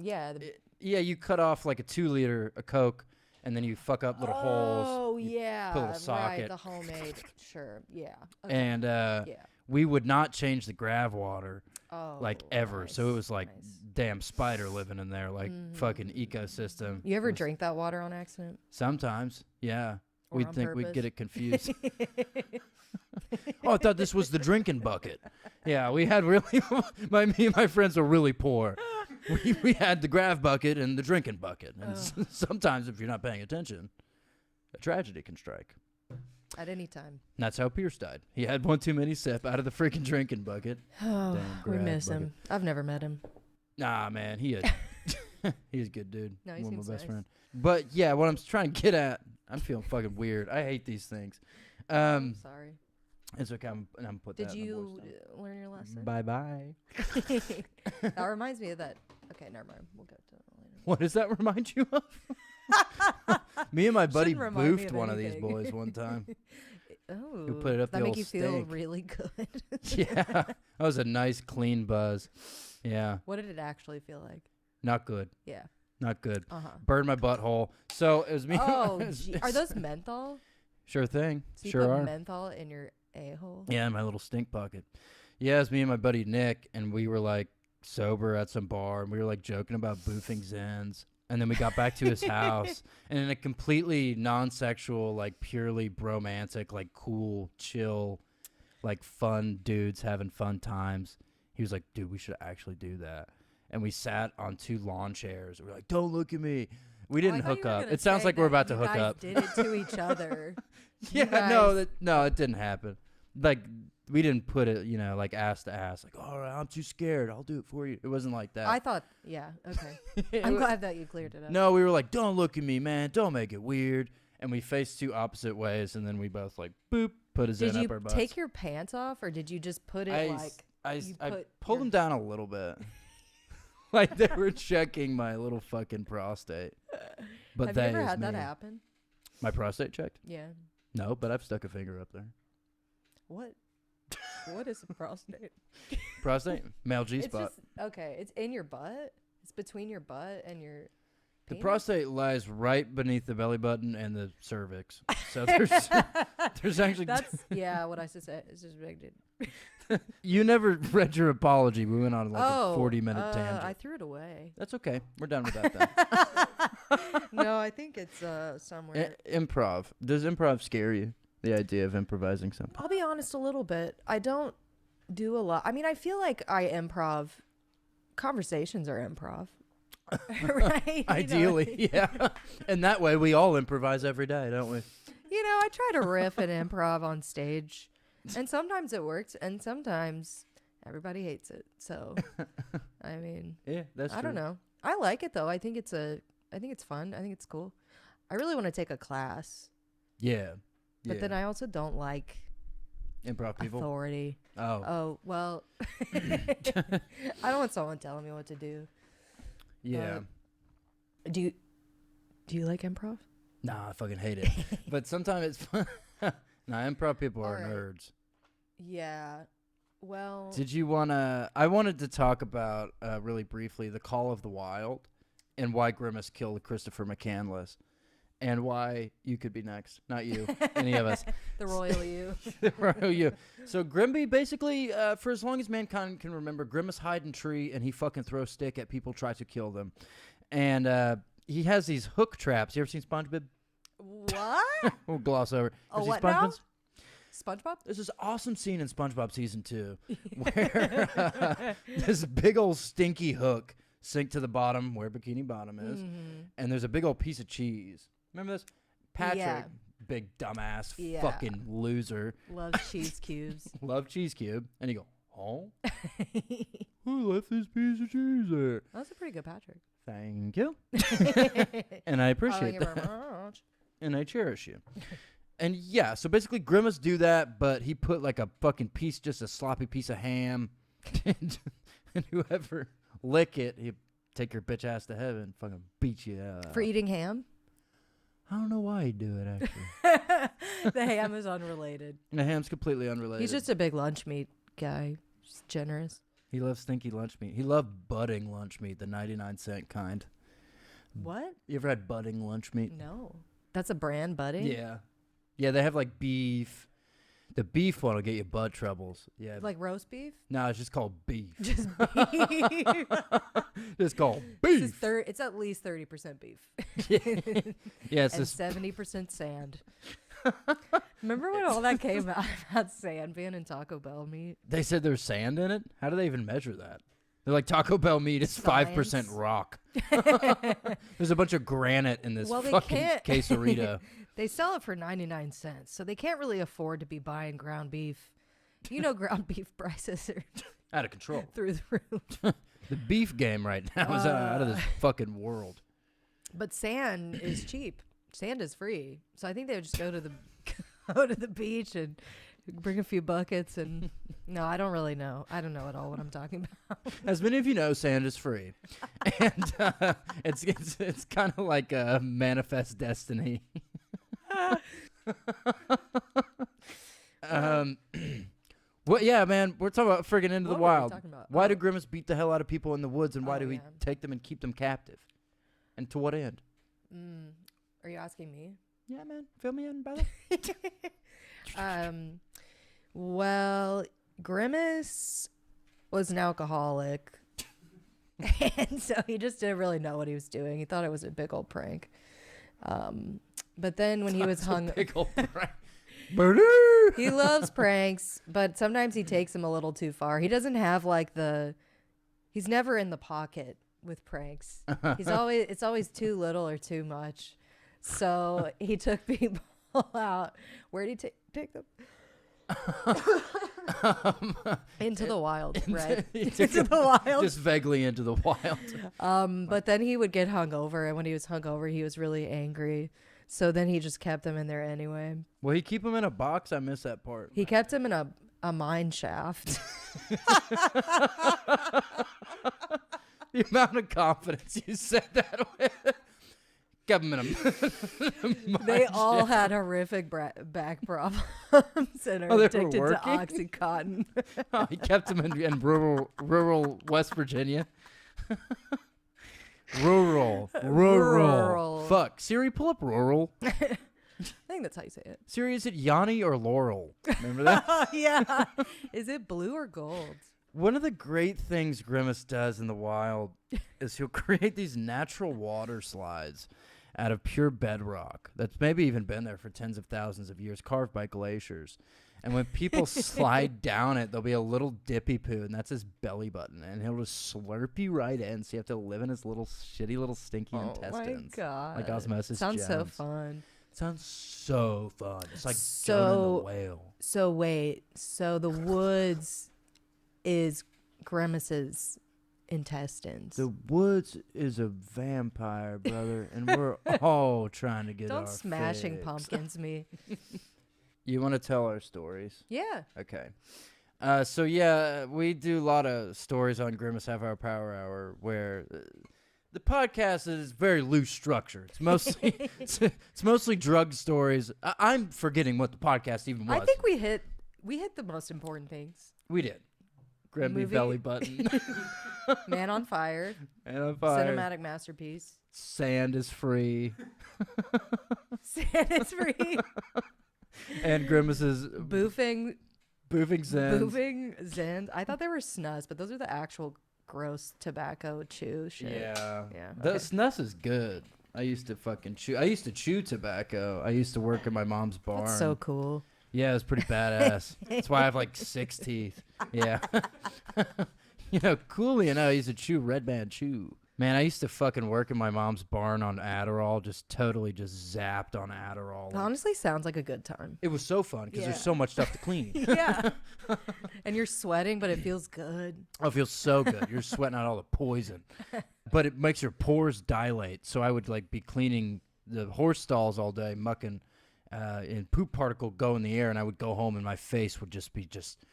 yeah. Yeah, you cut off like a 2 liter of Coke, and then you fuck up little holes. Oh, yeah. Put a little socket. Right, the homemade. Sure, yeah. Okay. And yeah. we would not change the grav water Oh, ever. nice, So it was like nice. damn spider living in there, like fucking ecosystem. You ever drink that water on accident? Sometimes, yeah. Or We'd on think we'd purpose? get it confused. Oh, I thought this was the drinking bucket. Yeah, we had really, me and my friends were really poor. We had the grav bucket and the drinking bucket. And sometimes if you're not paying attention, a tragedy can strike. At any time. And that's how Pierce died. He had one too many sip out of the freaking drinking bucket. Oh, Damn we grav miss bucket. him. I've never met him. Nah, man, he's a good dude. No, he One of seems my best nice. friend. But yeah, what I'm trying to get at, I'm feeling fucking weird. I hate these things. I'm sorry. It's okay. I'm put Did that you in the learn your lesson? Bye bye. That reminds me of that. Okay, never mind. We'll go to it later. What does that remind you of? Me and my buddy Shouldn't remind me boofed of one of these anything. boys one time. Oh, We put it up that the make old you feel stink. really good. Yeah, that was a nice clean buzz. Yeah, What did it actually feel like? not good. Yeah. Not good. Uh-huh. Burned my butthole. So it was me. Oh, gee. Are those menthol? Sure thing. So you Sure put are. menthol in your a-hole? Yeah, in my little stink bucket. Yeah, it was me and my buddy Nick, and we were like sober at some bar, and we were like joking about boofing Zyns. And then we got back to his house, and in a completely non-sexual, like purely bromantic, like cool, chill, like fun dudes having fun times. He was like, dude, we should actually do that. And we sat on 2 lawn chairs. We were like, don't look at me. We didn't hook up. It sounds like we're about to hook up. You guys did it to each other. Yeah, no, it didn't happen. Like, we didn't put it, you know, like ass to ass. Like, all right, I'm too scared. I'll do it for you. It wasn't like that. I thought, yeah, okay. I'm glad that you cleared it up. No, we were like, don't look at me, man. Don't make it weird. And we faced 2 opposite ways, and then we both like, boop, put his Did in you up our butts. take your pants off, or did you just put it I put pulled your- them down a little bit. Like they were checking my little fucking prostate. But Have you ever is had that me. happen? My prostate checked? Yeah. No, but I've stuck a finger up there. What? What is a prostate? Prostate? Male G It's spot. just, okay, it's in your butt. It's between your butt and your The penis? prostate lies right beneath the belly button and the cervix. So there's actually That's yeah. What I suspected. You never read your apology. We went on like a 40-minute tangent. I threw it away. That's okay. We're done with that then. No, I think it's somewhere. Improv. Does improv scare you? The idea of improvising something? I'll be honest, a little bit. I don't do a lot. I mean, I feel like I improv. Conversations are improv. Right? Ideally, yeah. And that way we all improvise every day, don't we? I try to riff and improv on stage. And sometimes it works, and sometimes everybody hates it. So, I mean, yeah, that's true. I don't know. I like it though. I think it's fun. I think it's cool. I really want to take a class. Yeah. But then I also don't like improv people. Authority. Oh, well. I don't want someone telling me what to do. Yeah. Do you like improv? Nah, I fucking hate it. But sometimes it's fun. Nah, improv people are nerds. Yeah. Well. Did you wanna? I wanted to talk about really briefly the Call of the Wild, and why Grimace killed Christopher McCandless, and why you could be next, not you, any of us. The royal you. The royal you. So Grimby, basically, for as long as mankind can remember, Grimace hide in tree and he fucking throws stick at people, try to kill them, and he has these hook traps. You ever seen SpongeBob? What? We'll gloss over. Oh, what now? SpongeBob? There's this awesome scene in SpongeBob season 2 where this big old stinky hook sink to the bottom where Bikini Bottom is, and there's a big old piece of cheese. Remember this? Patrick, big dumbass, fucking loser. Loves cheese cubes. Love cheese cube. And you go, oh? Who left this piece of cheese there? That's a pretty good Patrick. Thank you. And I appreciate that. Very much. And I cherish you. And yeah, so basically Grimace do that, but he put like a fucking piece, just a sloppy piece of ham. And whoever lick it, he'd take your bitch ass to heaven, fucking beat you out. For eating ham? I don't know why he'd do it, actually. The ham is unrelated. The ham's completely unrelated. He's just a big lunch meat guy. Just generous. He loves stinky lunch meat. He loved budding lunch meat, the 99-cent kind. What? You ever had budding lunch meat? No. That's a brand, budding? Yeah. Yeah, they have like beef. The beef one will get you butt troubles. Yeah. Like roast beef? No, it's just called beef. Just beef. It's called beef. It's at least 30% beef. Yeah, it's and 70% sand. Remember when all that came out about sand being in Taco Bell meat? They said there's sand in it? How do they even measure that? They're like, Taco Bell meat is 5% rock. There's a bunch of granite in this fucking quesarito. They sell it for 99 cents, so they can't really afford to be buying ground beef. You know, ground beef prices are out of control. Through the roof. The beef game right now is out of this fucking world. But sand is cheap. Sand is free. So I think they would just go to the beach and bring a few buckets and no, I don't really know. I don't know at all what I'm talking about. As many of you know, sand is free. And it's kind of like a manifest destiny. Well, yeah, man, we're talking about friggin' Into the Wild. Why do Grimace beat the hell out of people in the woods, and why do we take them and keep them captive? And to what end? Are you asking me? Yeah, man. Fill me in, brother. Well, Grimace was an alcoholic. And so he just didn't really know what he was doing. He thought it was a big old prank. But then when he was hung... big old prank. He loves pranks, but sometimes he takes them a little too far. He doesn't have like he's never in the pocket with pranks. It's always too little or too much. So he took people out. Where did he take them? Into the wild, right? Into the wild. Just vaguely into the wild. But then he would get hungover, and when he was hungover, he was really angry. So then he just kept them in there anyway. Will he keep them in a box? I missed that part. He kept them in a mine shaft. The amount of confidence you said that with. Kept them in a They all had horrific back problems and are addicted to Oxycontin. Oh, he kept them in rural West Virginia. Rural. Fuck. Siri, pull up rural. I think that's how you say it. Siri, is it Yanni or Laurel? Remember that? Yeah. Is it blue or gold? One of the great things Grimace does in the wild is he'll create these natural water slides out of pure bedrock that's maybe even been there for tens of thousands of years, carved by glaciers. And when people slide down it, there'll be a little dippy poo, and that's his belly button. And he'll just slurp you right in, so you have to live in his little shitty little stinky intestines. Oh, my God. Like osmosis Sounds gems. so fun. Sounds so fun. It's like Jonah the whale. So wait. So the woods is Grimace's intestines. The woods is a vampire, brother, and we're all trying to get our Don't Smashing fix. Pumpkins me. You want to tell our stories? Yeah. Okay. So yeah, we do a lot of stories on Grimace Half Hour Power Hour where the podcast is very loose structure. It's mostly it's mostly drug stories. I'm forgetting what the podcast even was. I think we hit the most important things. We did. Grimby belly button. Man on Fire. Man on Fire. Cinematic masterpiece. Sand is free. Sand is free. And Grimace's Boofing Zyns. Boofing Zyns. I thought they were snus, but those are the actual gross tobacco chew shit. Yeah. Okay. The snus is good. I used to fucking chew. I used to chew tobacco. I used to work in my mom's barn. That's so cool. Yeah, it was pretty badass. That's why I have like 6 teeth. Yeah. You know, coolly enough, I used to chew Red Man Chew. Man, I used to fucking work in my mom's barn on Adderall, just totally just zapped on Adderall. It honestly sounds like a good time. It was so fun because there's so much stuff to clean. Yeah. And you're sweating, but it feels good. Oh, it feels so good. You're sweating out all the poison. But it makes your pores dilate. So I would like be cleaning the horse stalls all day, mucking, and poop particle go in the air, and I would go home and my face would just be just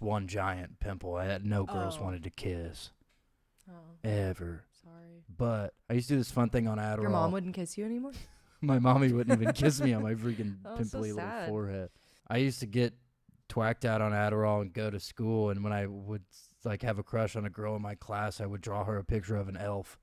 one giant pimple. I had no girls wanted to kiss. Oh. Ever. Sorry. But I used to do this fun thing on Adderall. Your mom wouldn't kiss you anymore? My mommy wouldn't even kiss me on my freaking so pimply little sad. forehead. I used to get twacked out on Adderall and go to school, and when I would like have a crush on a girl in my class, I would draw her a picture of an elf,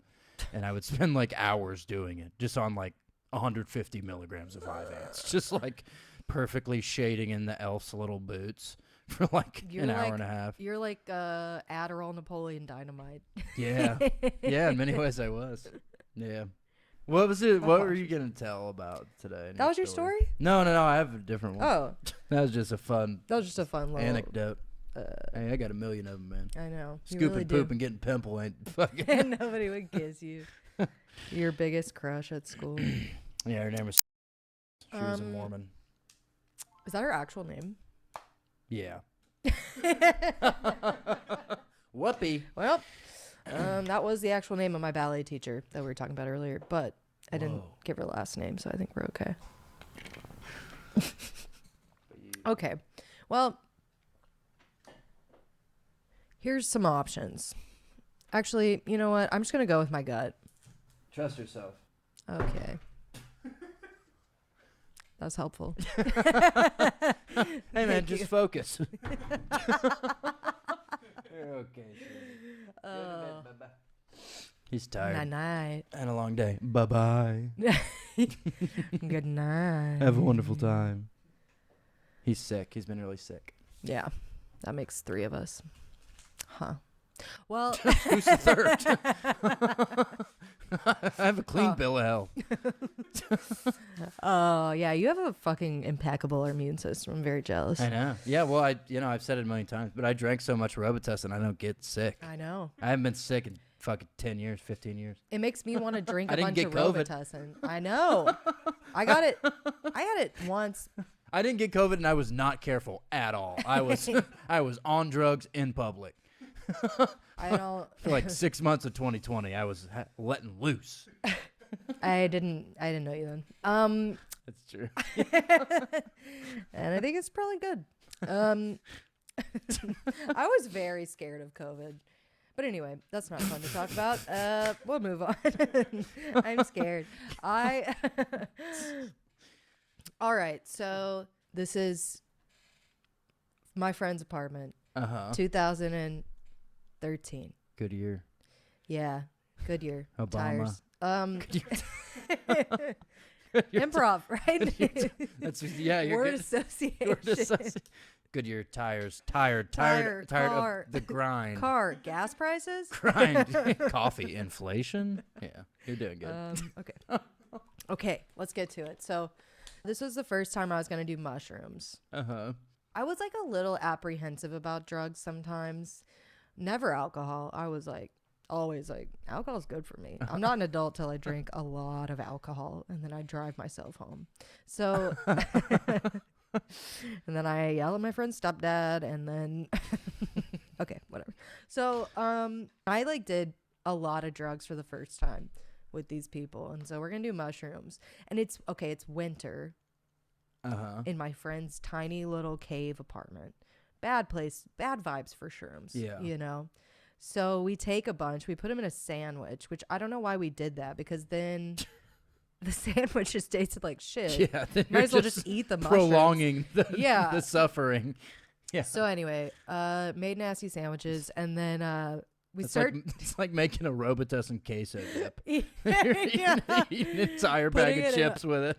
and I would spend like hours doing it, just on like 150 milligrams of 5-ants, just like perfectly shading in the elf's little boots for like an hour and a half. You're like Adderall Napoleon Dynamite. Yeah. Yeah, in many ways I was. Yeah. What was it? What were you going to tell about today? That was your story? No, I have a different one. Oh. That was just a fun little anecdote. Hey, I got a million of them, man. I know. Scooping really poop and getting pimple ain't fucking. And nobody would kiss you. Your biggest crush at school. Yeah, her name was. She was a Mormon. Is that her actual name? Yeah. Whoopee. Well, that was the actual name of my ballet teacher that we were talking about earlier, but I didn't give her last name, so I think we're okay. Okay. Well, here's some options. Actually, you know what? I'm just going to go with my gut. Trust yourself. Okay. That's helpful. Hey, man, just focus. You're okay. He's tired. Night. And a long day. Bye-bye. Good night. Have a wonderful time. He's sick. He's been really sick. Yeah. That makes 3 of us. Huh. Well. Who's the third? I have a clean bill of health. Oh, yeah. You have a fucking impeccable immune system. I'm very jealous. I know. Yeah, well, I've said it a million times, but I drank so much Robitussin I don't get sick. I know. I haven't been sick in fucking 10 years, 15 years. It makes me want to drink a bunch get of COVID. Robitussin. I know. I got it. I had it once. I didn't get COVID, and I was not careful at all. I was on drugs in public. I don't. For like 6 months of 2020, I was letting loose. I didn't know you then. That's true. And I think it's probably good. I was very scared of COVID. But anyway, that's not fun to talk about. We'll move on. I'm scared. All right. So this is my friend's apartment. 2013. Good year. Yeah. Good year. Obama. Tires. Improv, right? That's you're Word good. association. Goodyear tires. Tire, Tired car. of the grind. Car, gas prices. Grind. Coffee, inflation. Yeah, you're doing good. Okay. Okay, let's get to it. So, this was the first time I was gonna do mushrooms. I was like a little apprehensive about drugs sometimes. Never alcohol. I was like always like, alcohol's good for me. I'm not an adult till I drink a lot of alcohol and then I drive myself home. So and then I yell at my friend's stepdad and then okay, whatever. So I like did a lot of drugs for the first time with these people, and so we're gonna do mushrooms. And it's winter in my friend's tiny little cave apartment. Bad place, bad vibes for shrooms. Yeah, you know. So we take a bunch, we put them in a sandwich, which I don't know why we did that, because then the sandwich just tasted like shit. Yeah, might as well just eat the mushrooms. Prolonging the suffering. Yeah. So anyway, made nasty sandwiches, and then it's like making a Robitussin queso dip. You're eating an entire bag of chips with it.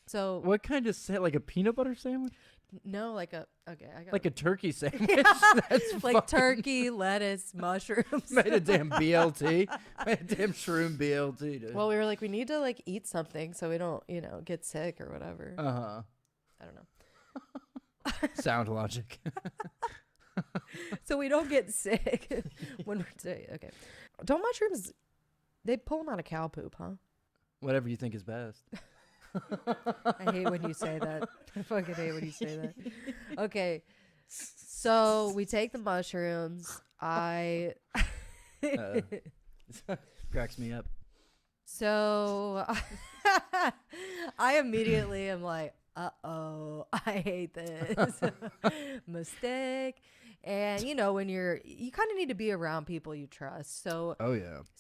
So what kind of like a peanut butter sandwich? No, like a a turkey sandwich. Yeah. That's like turkey, lettuce, mushrooms. Made a damn BLT. Made a damn shroom BLT. Dude. Well, we were like, we need to like eat something so we don't, get sick or whatever. I don't know. Sound logic. So we don't get sick when we're sick. Okay. Don't mushrooms, they pull them out of cow poop, huh? Whatever you think is best. I hate when you say that. I fucking hate when you say that. Okay. So we take the mushrooms. Cracks me up. So I immediately am like, uh-oh, I hate this. Mistake. And when you kind of need to be around people you trust. So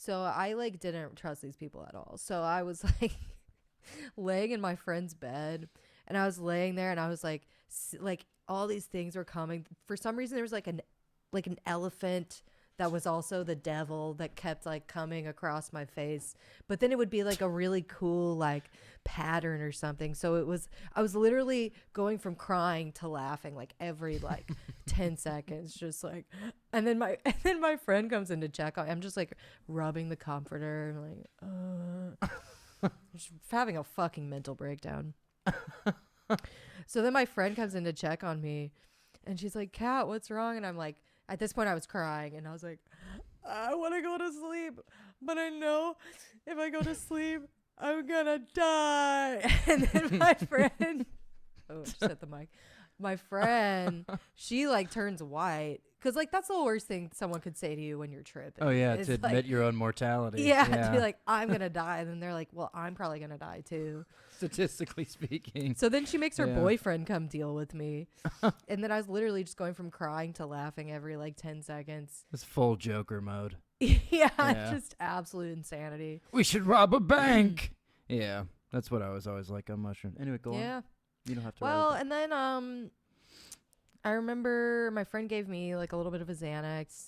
I like didn't trust these people at all. So I was like laying in my friend's bed, and I was laying there, and I was like all these things were coming. For some reason there was like an elephant that was also the devil that kept like coming across my face, but then it would be like a really cool like pattern or something. So I was literally going from crying to laughing like every like 10 seconds, just like, and then my friend comes in to check on. I'm just like rubbing the comforter and like just having a fucking mental breakdown. So then my friend comes in to check on me, and she's like, Kat, what's wrong? And I'm like, at this point I was crying, and I was like, I want to go to sleep, but I know if I go to sleep I'm gonna die. And then my friend just hit the mic. My friend, she like turns white, because like that's the worst thing someone could say to you when you're tripping. Oh yeah, to admit your own mortality. Yeah, to be like, I'm gonna die, and then they're like, well, I'm probably gonna die too, statistically speaking. So then she makes her boyfriend come deal with me, and then I was literally just going from crying to laughing every like 10 seconds. It's full Joker mode. Yeah, just absolute insanity. We should rob a bank. Yeah, that's what I was always like on mushroom. Anyway, go on. Yeah. You don't have to. Well, and then I remember my friend gave me like a little bit of a Xanax,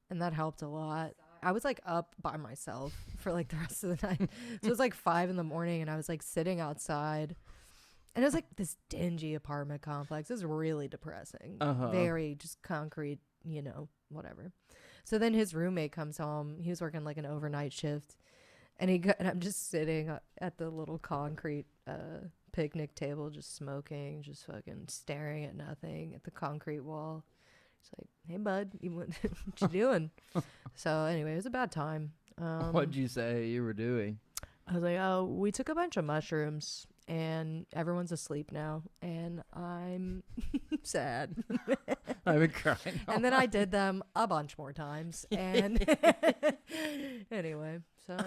and that helped a lot. I was like up by myself for like the rest of the night. So it was like 5 a.m, and I was like sitting outside, and it was like this dingy apartment complex. It was really depressing. Very just concrete, whatever. So then his roommate comes home. He was working like an overnight shift, and I'm just sitting at the little concrete picnic table, just smoking, just fucking staring at nothing, at the concrete wall. It's like, hey bud, what you doing? So anyway, it was a bad time. What'd you say you were doing? I was like, oh, we took a bunch of mushrooms and everyone's asleep now, and I'm sad. I've been crying. And then I did them a bunch more times, and anyway, so.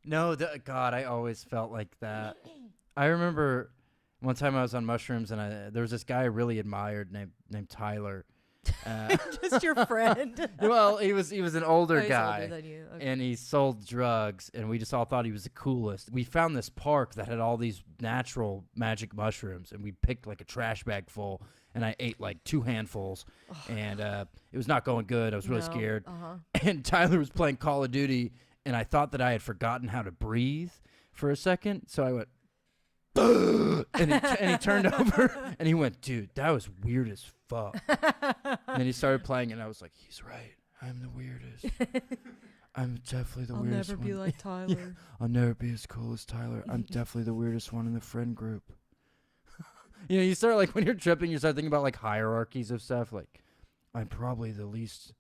No, God, I always felt like that. I remember one time I was on mushrooms, and there was this guy I really admired named Tyler. Just your friend. Well, he was an older guy, older than you. Okay. And he sold drugs, and we just all thought he was the coolest. We found this park that had all these natural magic mushrooms, and we picked like a trash bag full, and I ate like 2 handfuls, and it was not going good. I was really scared. And Tyler was playing Call of Duty, and I thought that I had forgotten how to breathe for a second. So I went, and he turned over and he went, dude, that was weird as fuck. And then he started playing and I was like, he's right. I'm the weirdest. I'm definitely the weirdest one. I'll never be like Tyler. Yeah, I'll never be as cool as Tyler. I'm definitely the weirdest one in the friend group. You know, you start like when you're tripping, you start thinking about like hierarchies of stuff. Like, I'm probably the least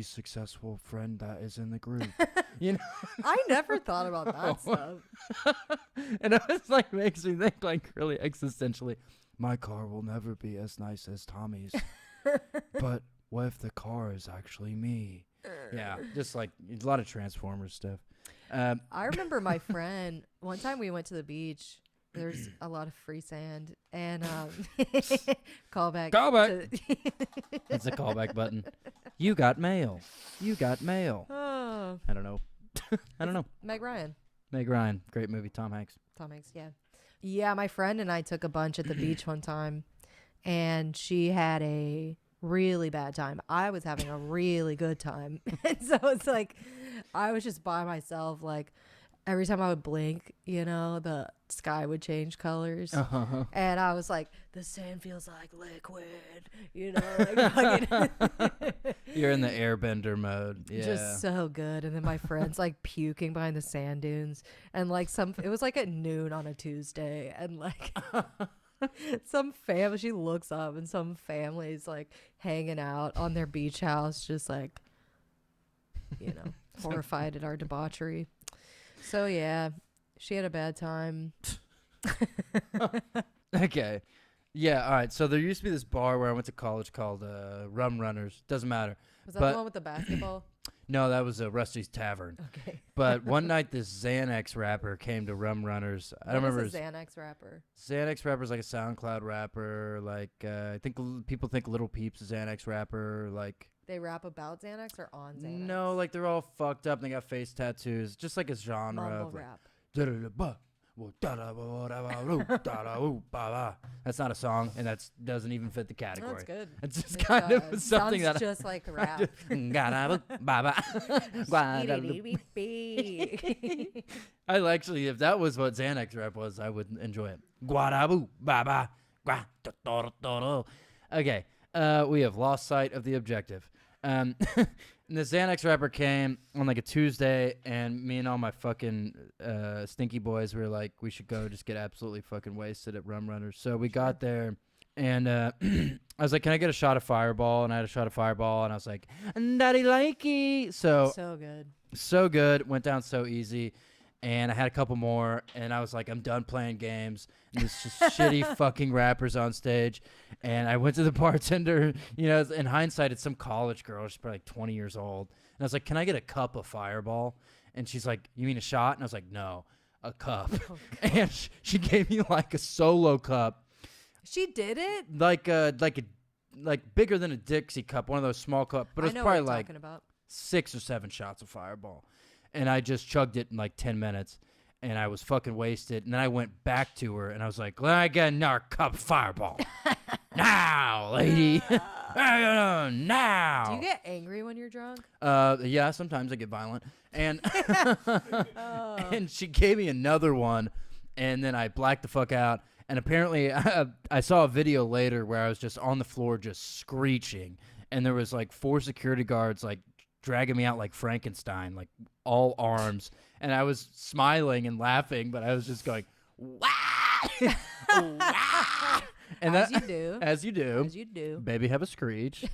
successful friend that is in the group. You know, I never thought about that stuff. And it was like makes me think like really existentially. My car will never be as nice as Tommy's, but what if the car is actually me? Yeah, just like a lot of Transformers stuff. I remember my friend one time we went to the beach. There's a lot of free sand and callback. It's a callback button. You got mail. Oh, I don't know. Meg Ryan. Great movie. Tom Hanks. Yeah, my friend and I took a bunch at the beach one time, and she had a really bad time. I was having a really good time. And so it's like I was just by myself. Like every time I would blink, you know, the sky would change colors. Uh-huh. And I was like, the sand feels like liquid, you know, like You're in the airbender mode. Yeah. Just so good. And then my friend's like puking behind the sand dunes, and like it was like at noon on a Tuesday, and like some family, she looks up and some family's like hanging out on their beach house, just like, you know, horrified at our debauchery. So yeah, she had a bad time. Okay. Yeah, all right. So there used to be this bar where I went to college called Rum Runners. Doesn't matter. Was that the one with the basketball? No, that was Rusty's Tavern. Okay. But one night this Xanax rapper came to Rum Runners. I don't remember. What is a Xanax rapper? Xanax rapper is like a SoundCloud rapper. Like I think people think Little Peep's a Xanax rapper. Like they rap about Xanax or on Xanax? No, like they're all fucked up and they got face tattoos. Just like a genre Mumble of rap. That's not a song, and that doesn't even fit the category. That's good. It's just kind of something sounds that just like rap. I actually, if that was what Xanax rap was, I would enjoy it. Okay, we have lost sight of the objective. And the Xanax rapper came on like a Tuesday, and me and all my fucking stinky boys were like, we should go just get absolutely fucking wasted at Rum Runners. So we got there, and I was like, can I get a shot of Fireball? And I had a shot of Fireball, and I was like, daddy likey. So good. Went down so easy. And I had a couple more, and I was like, I'm done playing games. And there's just shitty fucking rappers on stage. And I went to the bartender, you know, in hindsight, it's some college girl. She's probably like 20 years old. And I was like, can I get a cup of Fireball? And she's like, you mean a shot? And I was like, no, a cup. Oh, and she gave me like a solo cup. She did it? Like bigger than a Dixie cup, one of those small cups. But it was probably like 6 or 7 shots of Fireball. And I just chugged it in like 10 minutes, and I was fucking wasted. And then I went back to her, and I was like, let me get another cup of Fireball. Now, lady. Now. Do you get angry when you're drunk? Yeah, sometimes I get violent. And, and she gave me another one, and then I blacked the fuck out. And apparently, I saw a video later where I was just on the floor just screeching, and there was like 4 security guards like dragging me out like Frankenstein, like all arms, and I was smiling and laughing, but I was just going, wah! Wah! And as you do, baby have a screech,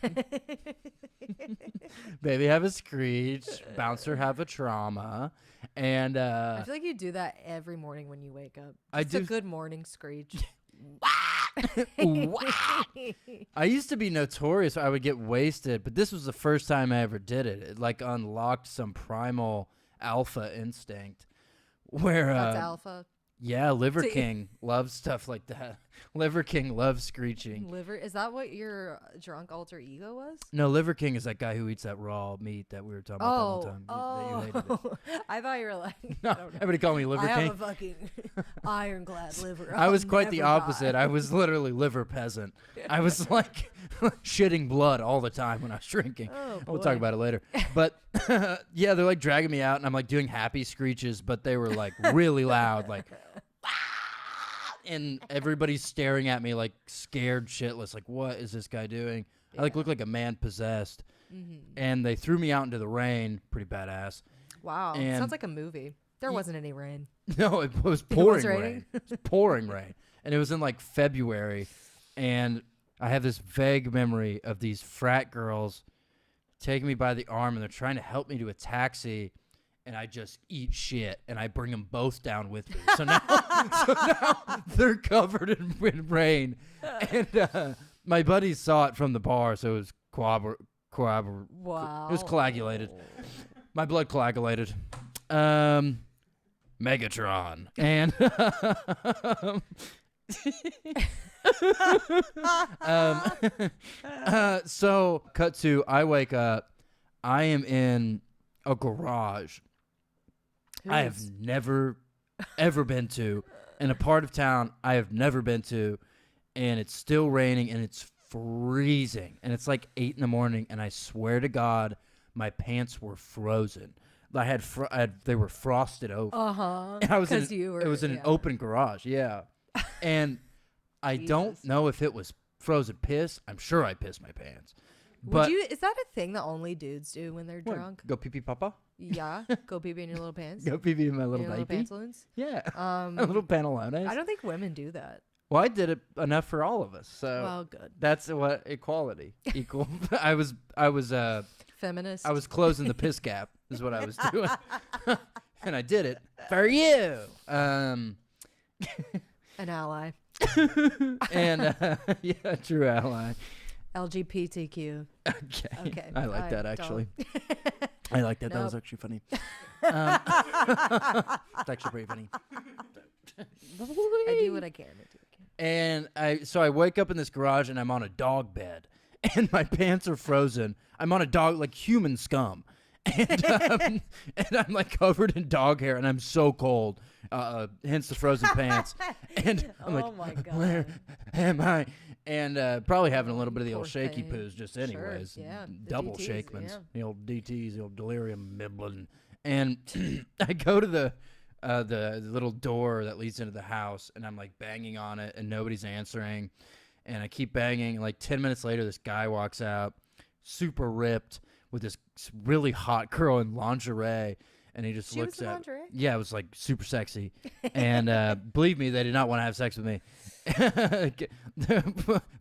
baby have a screech, bouncer have a trauma, and I feel like you do that every morning when you wake up. It's a good morning screech. I used to be notorious. I would get wasted, but this was the first time I ever did it. It like unlocked some primal alpha instinct where that's alpha. Yeah, Liver King loves stuff like that. Liver King loves screeching. Liver, is that what your drunk alter ego was? No, Liver King is that guy who eats that raw meat that we were talking about that one time. That you hated it. I thought you were like, no, everybody called me Liver King. I have a fucking ironclad liver. I was quite the opposite. I was literally liver peasant. I was like shitting blood all the time when I was drinking. Oh, we'll talk about it later. But yeah, they're like dragging me out, and I'm like doing happy screeches, but they were like really loud, like. And everybody's staring at me like scared shitless. Like, what is this guy doing? I like look like a man possessed. And they threw me out into the rain. Pretty badass. Wow. And sounds like a movie. There wasn't any rain. No, it was pouring rain. It was pouring rain. And it was in like February. And I have this vague memory of these frat girls taking me by the arm, and they're trying to help me to a taxi. And I just eat shit, and I bring them both down with me. So now, they're covered in rain. And my buddies saw it from the bar, so it was Wow. It was coagulated. My blood coagulated. Megatron. And so cut to, I wake up. I am in a garage. I have never, ever been to, in a part of town I have never been to, and it's still raining, and it's freezing, and it's like 8 a.m, and I swear to God, my pants were frozen. They were frosted over. And I was in an open garage, yeah. And I don't know if it was frozen piss. I'm sure I pissed my pants. But is that a thing that only dudes do when they're drunk? Go pee pee papa? Yeah, go pee pee in your little pants. Go pee pee in my little little baby. pantaloons. Yeah, a little pantalones. I don't think women do that. Well, I did it enough for all of us. So well, good. That's what equality equal. I was feminist. I was closing the piss gap is what I was doing, and I did it for you. An ally. And yeah, true ally. LGBTQ. Okay. I like that actually. I like that. That was actually funny. It's actually pretty funny. I do what I can. And I wake up in this garage, and I'm on a dog bed, and my pants are frozen. I'm on a dog, like human scum. And I'm like covered in dog hair, and I'm so cold. Hence the frozen pants. And I'm like, my God. Where am I? And probably having a little bit of the old shaky poos just anyways. Sure, yeah. Double DTs, shakemans. yeah. The old DTs, the old delirium miblin. And I go to the little door that leads into the house, and I'm like banging on it, and nobody's answering. And I keep banging, and like 10 minutes later, this guy walks out, super ripped, with this really hot girl in lingerie, and he just looks at lingerie? Yeah, it was like super sexy. And believe me, they did not want to have sex with me.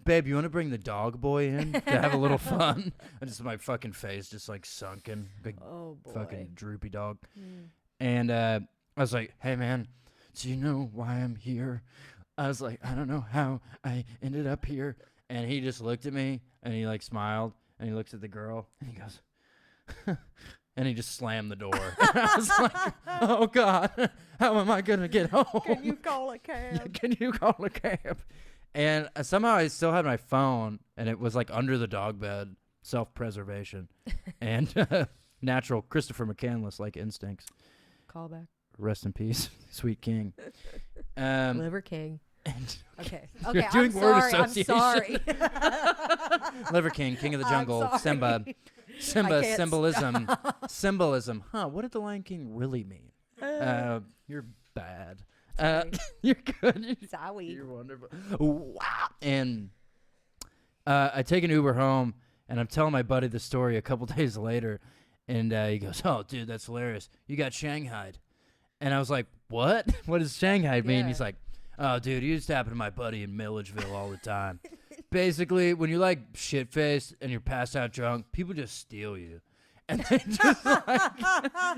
Babe, you want to bring the dog boy in to have a little fun? And just my fucking face just like sunken, like fucking droopy dog. And I was like, hey man, do you know why I'm here? I was like, I don't know how I ended up here. And he just looked at me, and he like smiled, and he looks at the girl, and he goes, and he just slammed the door. And I was like, oh God, how am I going to get home? Can you call a cab? Can you call a cab? And somehow I still had my phone, and it was like under the dog bed, self-preservation, and natural Christopher McCandless like instincts. Callback. Rest in peace, sweet king. Liver King. Okay. You're doing word association. I'm sorry. Liver King, King of the Jungle, Simba, symbolism. Symbolism. Huh, what did the Lion King really mean? You're bad. You're good. Sorry. You're wonderful. Wow. And I take an Uber home, and I'm telling my buddy the story a couple days later, and he goes, oh, dude, that's hilarious. You got Shanghai'd. And I was like, what? What does Shanghai'd mean? Yeah. He's like, oh, dude, it used to happen to my buddy in Milledgeville all the time. Basically, when you're like shit-faced and you're passed out drunk, people just steal you. And they just like,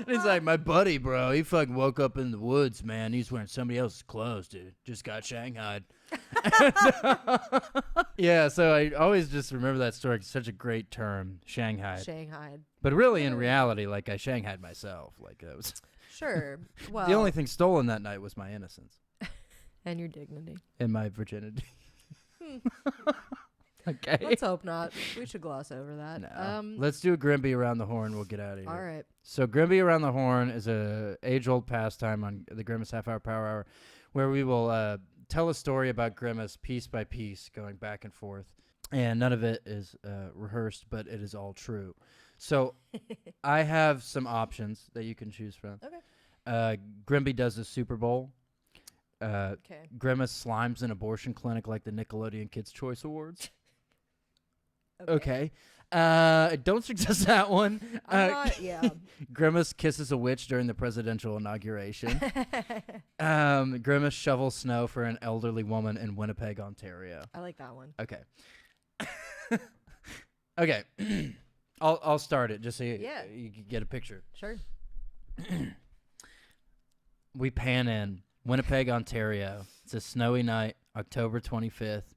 he's like, my buddy, bro, he fucking woke up in the woods, man. He's wearing somebody else's clothes, dude. Just got Shanghai'd. Yeah, so I always just remember that story. It's such a great term, Shanghai'd. Shanghai'd. But really, in reality, like, I Shanghai'd myself. Like, it was Sure. Well, the only thing stolen that night was my innocence. And your dignity. And my virginity. Okay. Let's hope not. We should gloss over that. No. Let's do a Grimby Around the Horn. We'll get out of here. All right. So Grimby Around the Horn is a age-old pastime on the Grimace Half Hour Power Hour, where we will tell a story about Grimace piece by piece, going back and forth. And none of it is rehearsed, but it is all true. So I have some options that you can choose from. Okay. Grimby does the Super Bowl. Okay. Grimace slimes an abortion clinic like the Nickelodeon Kids' Choice Awards. Okay. Don't suggest that one. Yeah. Grimace kisses a witch during the presidential inauguration. Grimace shovels snow for an elderly woman in Winnipeg, Ontario. I like that one. Okay. Okay. I'll start it just so you can get a picture. Sure. We pan in Winnipeg, Ontario. It's a snowy night, October 25th,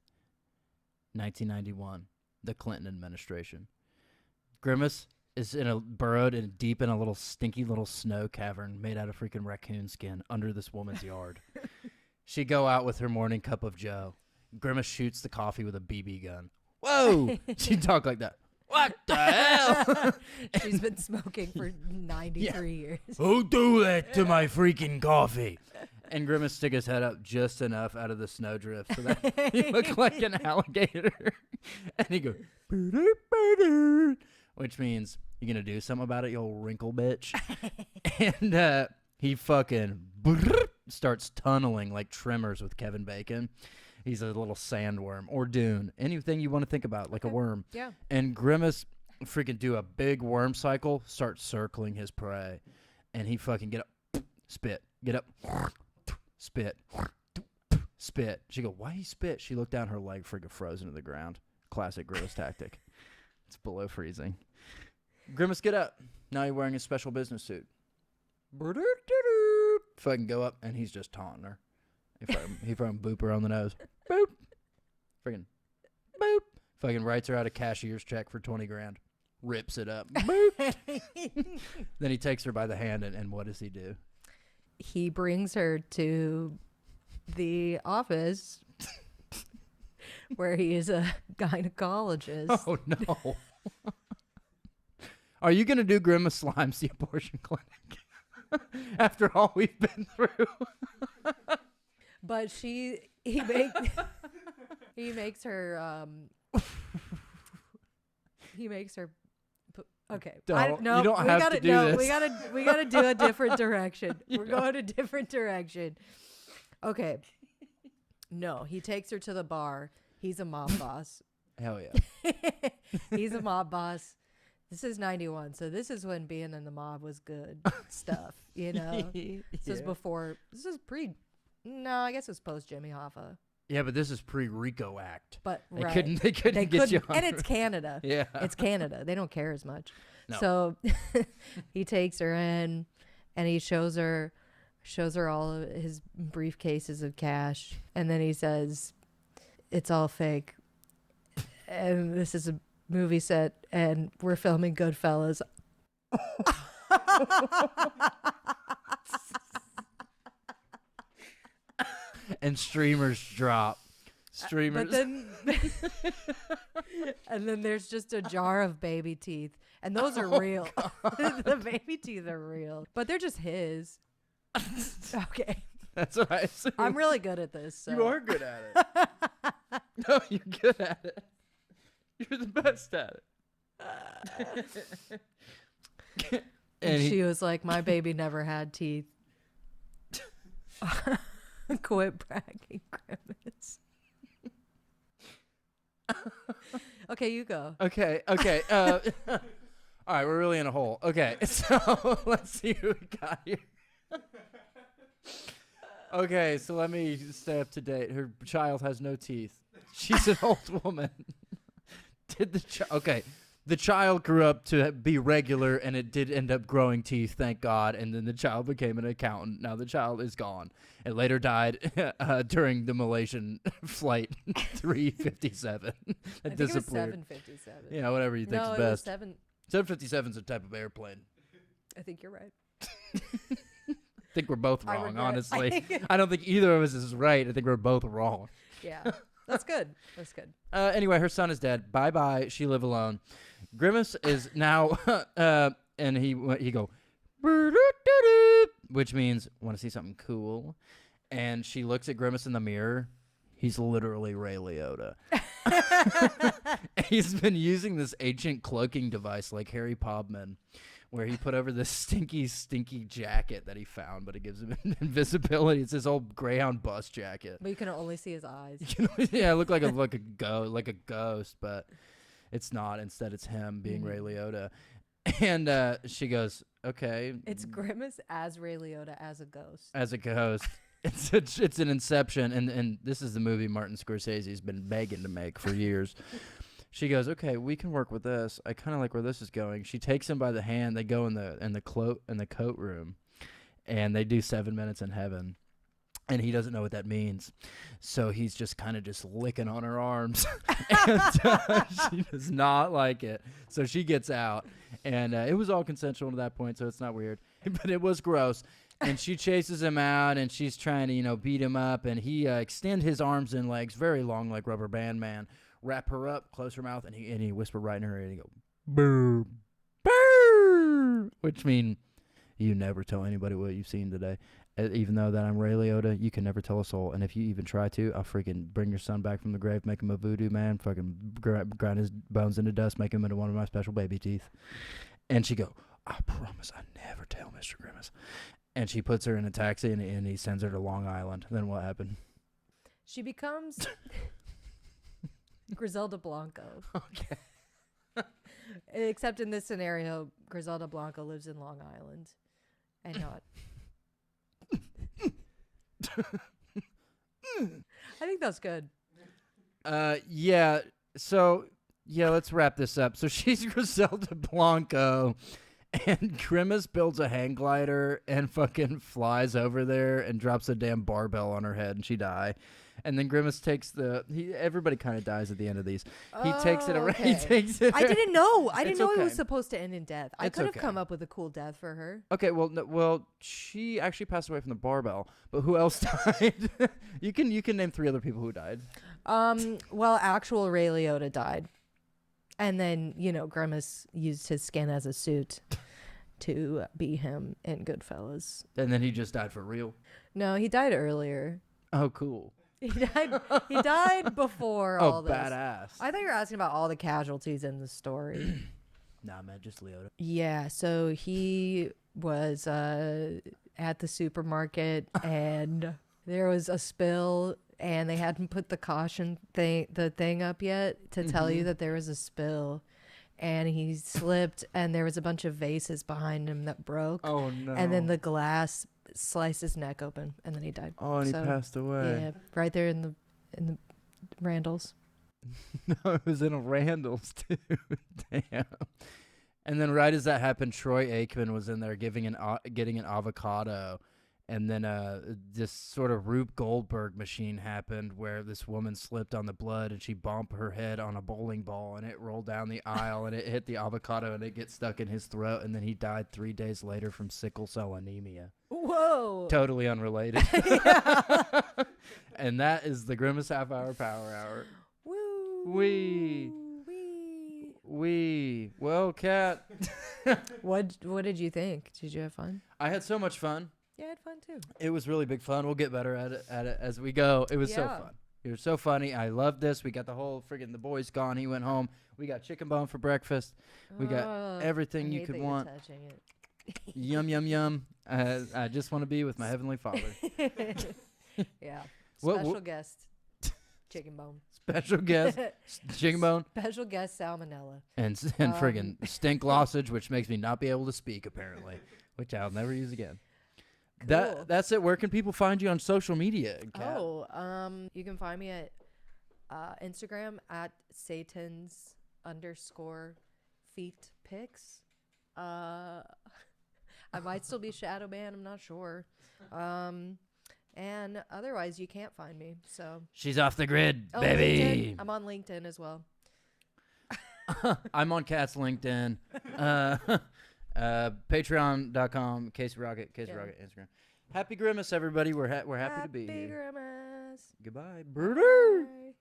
1991. The Clinton administration. Grimace is burrowed deep in a little stinky little snow cavern made out of freaking raccoon skin under this woman's yard. She go out with her morning cup of joe. Grimace shoots the coffee with a BB gun. Whoa! She talk like that. What the hell? She's been smoking for 93 years. Who do that to my freaking coffee? And Grimace stick his head up just enough out of the snowdrift so that he looked like an alligator. And he goes, which means, you gonna do something about it, you old wrinkle bitch? And he fucking starts tunneling like Tremors with Kevin Bacon. He's a little sandworm or dune. Anything you want to think about, like a worm. Yeah. And Grimace freaking do a big worm cycle, start circling his prey. And he fucking get up, spit, get up, spit, spit. She go, why he spit? She looked down, her leg freaking frozen to the ground. Classic Grimace tactic. It's below freezing. Grimace, get up. Now you're wearing a special business suit. Fucking go up, and he's just taunting her. He fucking boop her on the nose. Boop. Freaking boop. Fucking writes her out a cashier's check for 20 grand. Rips it up. Boop. Then he takes her by the hand, and what does he do? He brings her to the office where he is a gynecologist. Oh, no. Are you going to do Grimace Slimes, the abortion clinic? After all we've been through. But he makes her okay. You don't have to do this. We gotta do a different direction. We're going a different direction. Okay. No, he takes her to the bar. He's a mob boss. Hell yeah. He's a mob boss. This is 91, so this is when being in the mob was good stuff, you know? This is no, I guess it was post Jimmy Hoffa. Yeah, but this is pre-RICO Act. But they couldn't get you on. And it's Canada. Yeah. It's Canada. They don't care as much. No. So he takes her in and he shows her all of his briefcases of cash, and then he says, it's all fake. And this is a movie set and we're filming Goodfellas. And streamers drop. Streamers. But then, and then there's just a jar of baby teeth. And those are real. The baby teeth are real. But they're just his. Okay. That's what I assume. I'm really good at this. So. You are good at it. No, you're good at it. You're the best at it. And she was like, my baby never had teeth. Quit bragging, Grimace. Okay, you go. Okay. All right, we're really in a hole. Okay, so let's see who we got here. Okay, so let me stay up to date. Her child has no teeth. She's an old woman. The child grew up to be regular, and it did end up growing teeth, thank God, and then the child became an accountant. Now the child is gone. It later died during the Malaysian flight 357. I think it was 757. Yeah, whatever you think's best. It was 7. 757 is a type of airplane. I think you're right. think we're both wrong, honestly. I don't think either of us is right. I think we're both wrong. Yeah, that's good. That's good. Anyway, her son is dead. Bye-bye. She live alone. Grimace is now, and he go, which means, want to see something cool? And she looks at Grimace in the mirror. He's literally Ray Liotta. He's been using this ancient cloaking device like Harry Pobman, where he put over this stinky jacket that he found, but it gives him invisibility. It's this old Greyhound bus jacket. But you can only see his eyes. Yeah, look like a ghost, but it's not. Instead, it's him being Ray Liotta. And she goes, okay. It's Grimace as Ray Liotta as a ghost. As a ghost. It's an Inception, and this is the movie Martin Scorsese's been begging to make for years. She goes, okay, we can work with this. I kind of like where this is going. She takes him by the hand. They go in the coat room, and they do 7 minutes in heaven. And he doesn't know what that means, so he's just kind of just licking on her arms, and she does not like it. So she gets out, and it was all consensual to that point, so it's not weird, but it was gross. And she chases him out, and she's trying to, beat him up. And he extend his arms and legs, very long, like Rubber Band Man, wrap her up, close her mouth, and he whisper right in her ear, and he go, boo, boo, which mean you never tell anybody what you've seen today. Even though that I'm Ray Liotta, you can never tell a soul. And if you even try to, I'll freaking bring your son back from the grave, make him a voodoo man, fucking grind his bones into dust, make him into one of my special baby teeth. And she go, I promise I never tell Mr. Grimace. And she puts her in a taxi, and he sends her to Long Island. Then what happened? She becomes Griselda Blanco. Okay. Except in this scenario, Griselda Blanco lives in Long Island and not. I think that's good. Yeah. So, let's wrap this up. So she's Griselda Blanco. And Grimace builds a hang glider and fucking flies over there and drops a damn barbell on her head, and she die. And then Grimace takes everybody kind of dies at the end of these. He takes it around. Okay. He takes it. I didn't know. I didn't know okay. it was supposed to end in death. I could have come up with a cool death for her. Okay, well, she actually passed away from the barbell. But who else died? You can name 3 other people who died. Well, actual Ray Liotta died. And then, Grimace used his skin as a suit to be him in Goodfellas. And then he just died for real? No, he died earlier. Oh, cool. He died before all this. Oh, badass. I thought you were asking about all the casualties in the story. Nah, man, just Liotta. Yeah, so he was at the supermarket, and there was a spill, and they hadn't put the caution thing up yet to tell you that there was a spill, and he slipped, and there was a bunch of vases behind him that broke. Oh no! And then the glass sliced his neck open, and then he died. Oh, and he passed away. Yeah, right there in the Randalls. No, it was in a Randall's too. Damn. And then right as that happened, Troy Aikman was in there getting an avocado. And then this sort of Rube Goldberg machine happened where this woman slipped on the blood and she bumped her head on a bowling ball and it rolled down the aisle and it hit the avocado and it gets stuck in his throat. And then he died 3 days later from sickle cell anemia. Whoa. Totally unrelated. And that is the Grimace Half Hour Power Hour. Woo. Wee. Well, Kat. What did you think? Did you have fun? I had so much fun. Yeah, I had fun too. It was really big fun. We'll get better at it as we go. It was so fun. It was so funny. I loved this. We got the whole friggin' the boy's gone. He went home. We got chicken bone for breakfast. We got everything you could want. Yum, yum, yum. I just want to be with my Heavenly Father. Yeah. Special guest, chicken bone. Special guest, chicken bone. Special guest, salmonella. And friggin' stink lossage, which makes me not be able to speak, apparently, which I'll never use again. Cool. That's it. Where can people find you on social media, Kat? You can find me at Instagram at Satans_feet pics. I might still be shadow banned. I'm not sure. And otherwise, you can't find me. So she's off the grid, baby. LinkedIn. I'm on LinkedIn as well. I'm on Kat's LinkedIn. Patreon.com, Casey Rocket, Instagram. Happy Grimace, everybody. We're happy to be Happy here. Grimace. Goodbye. Brother. Bye.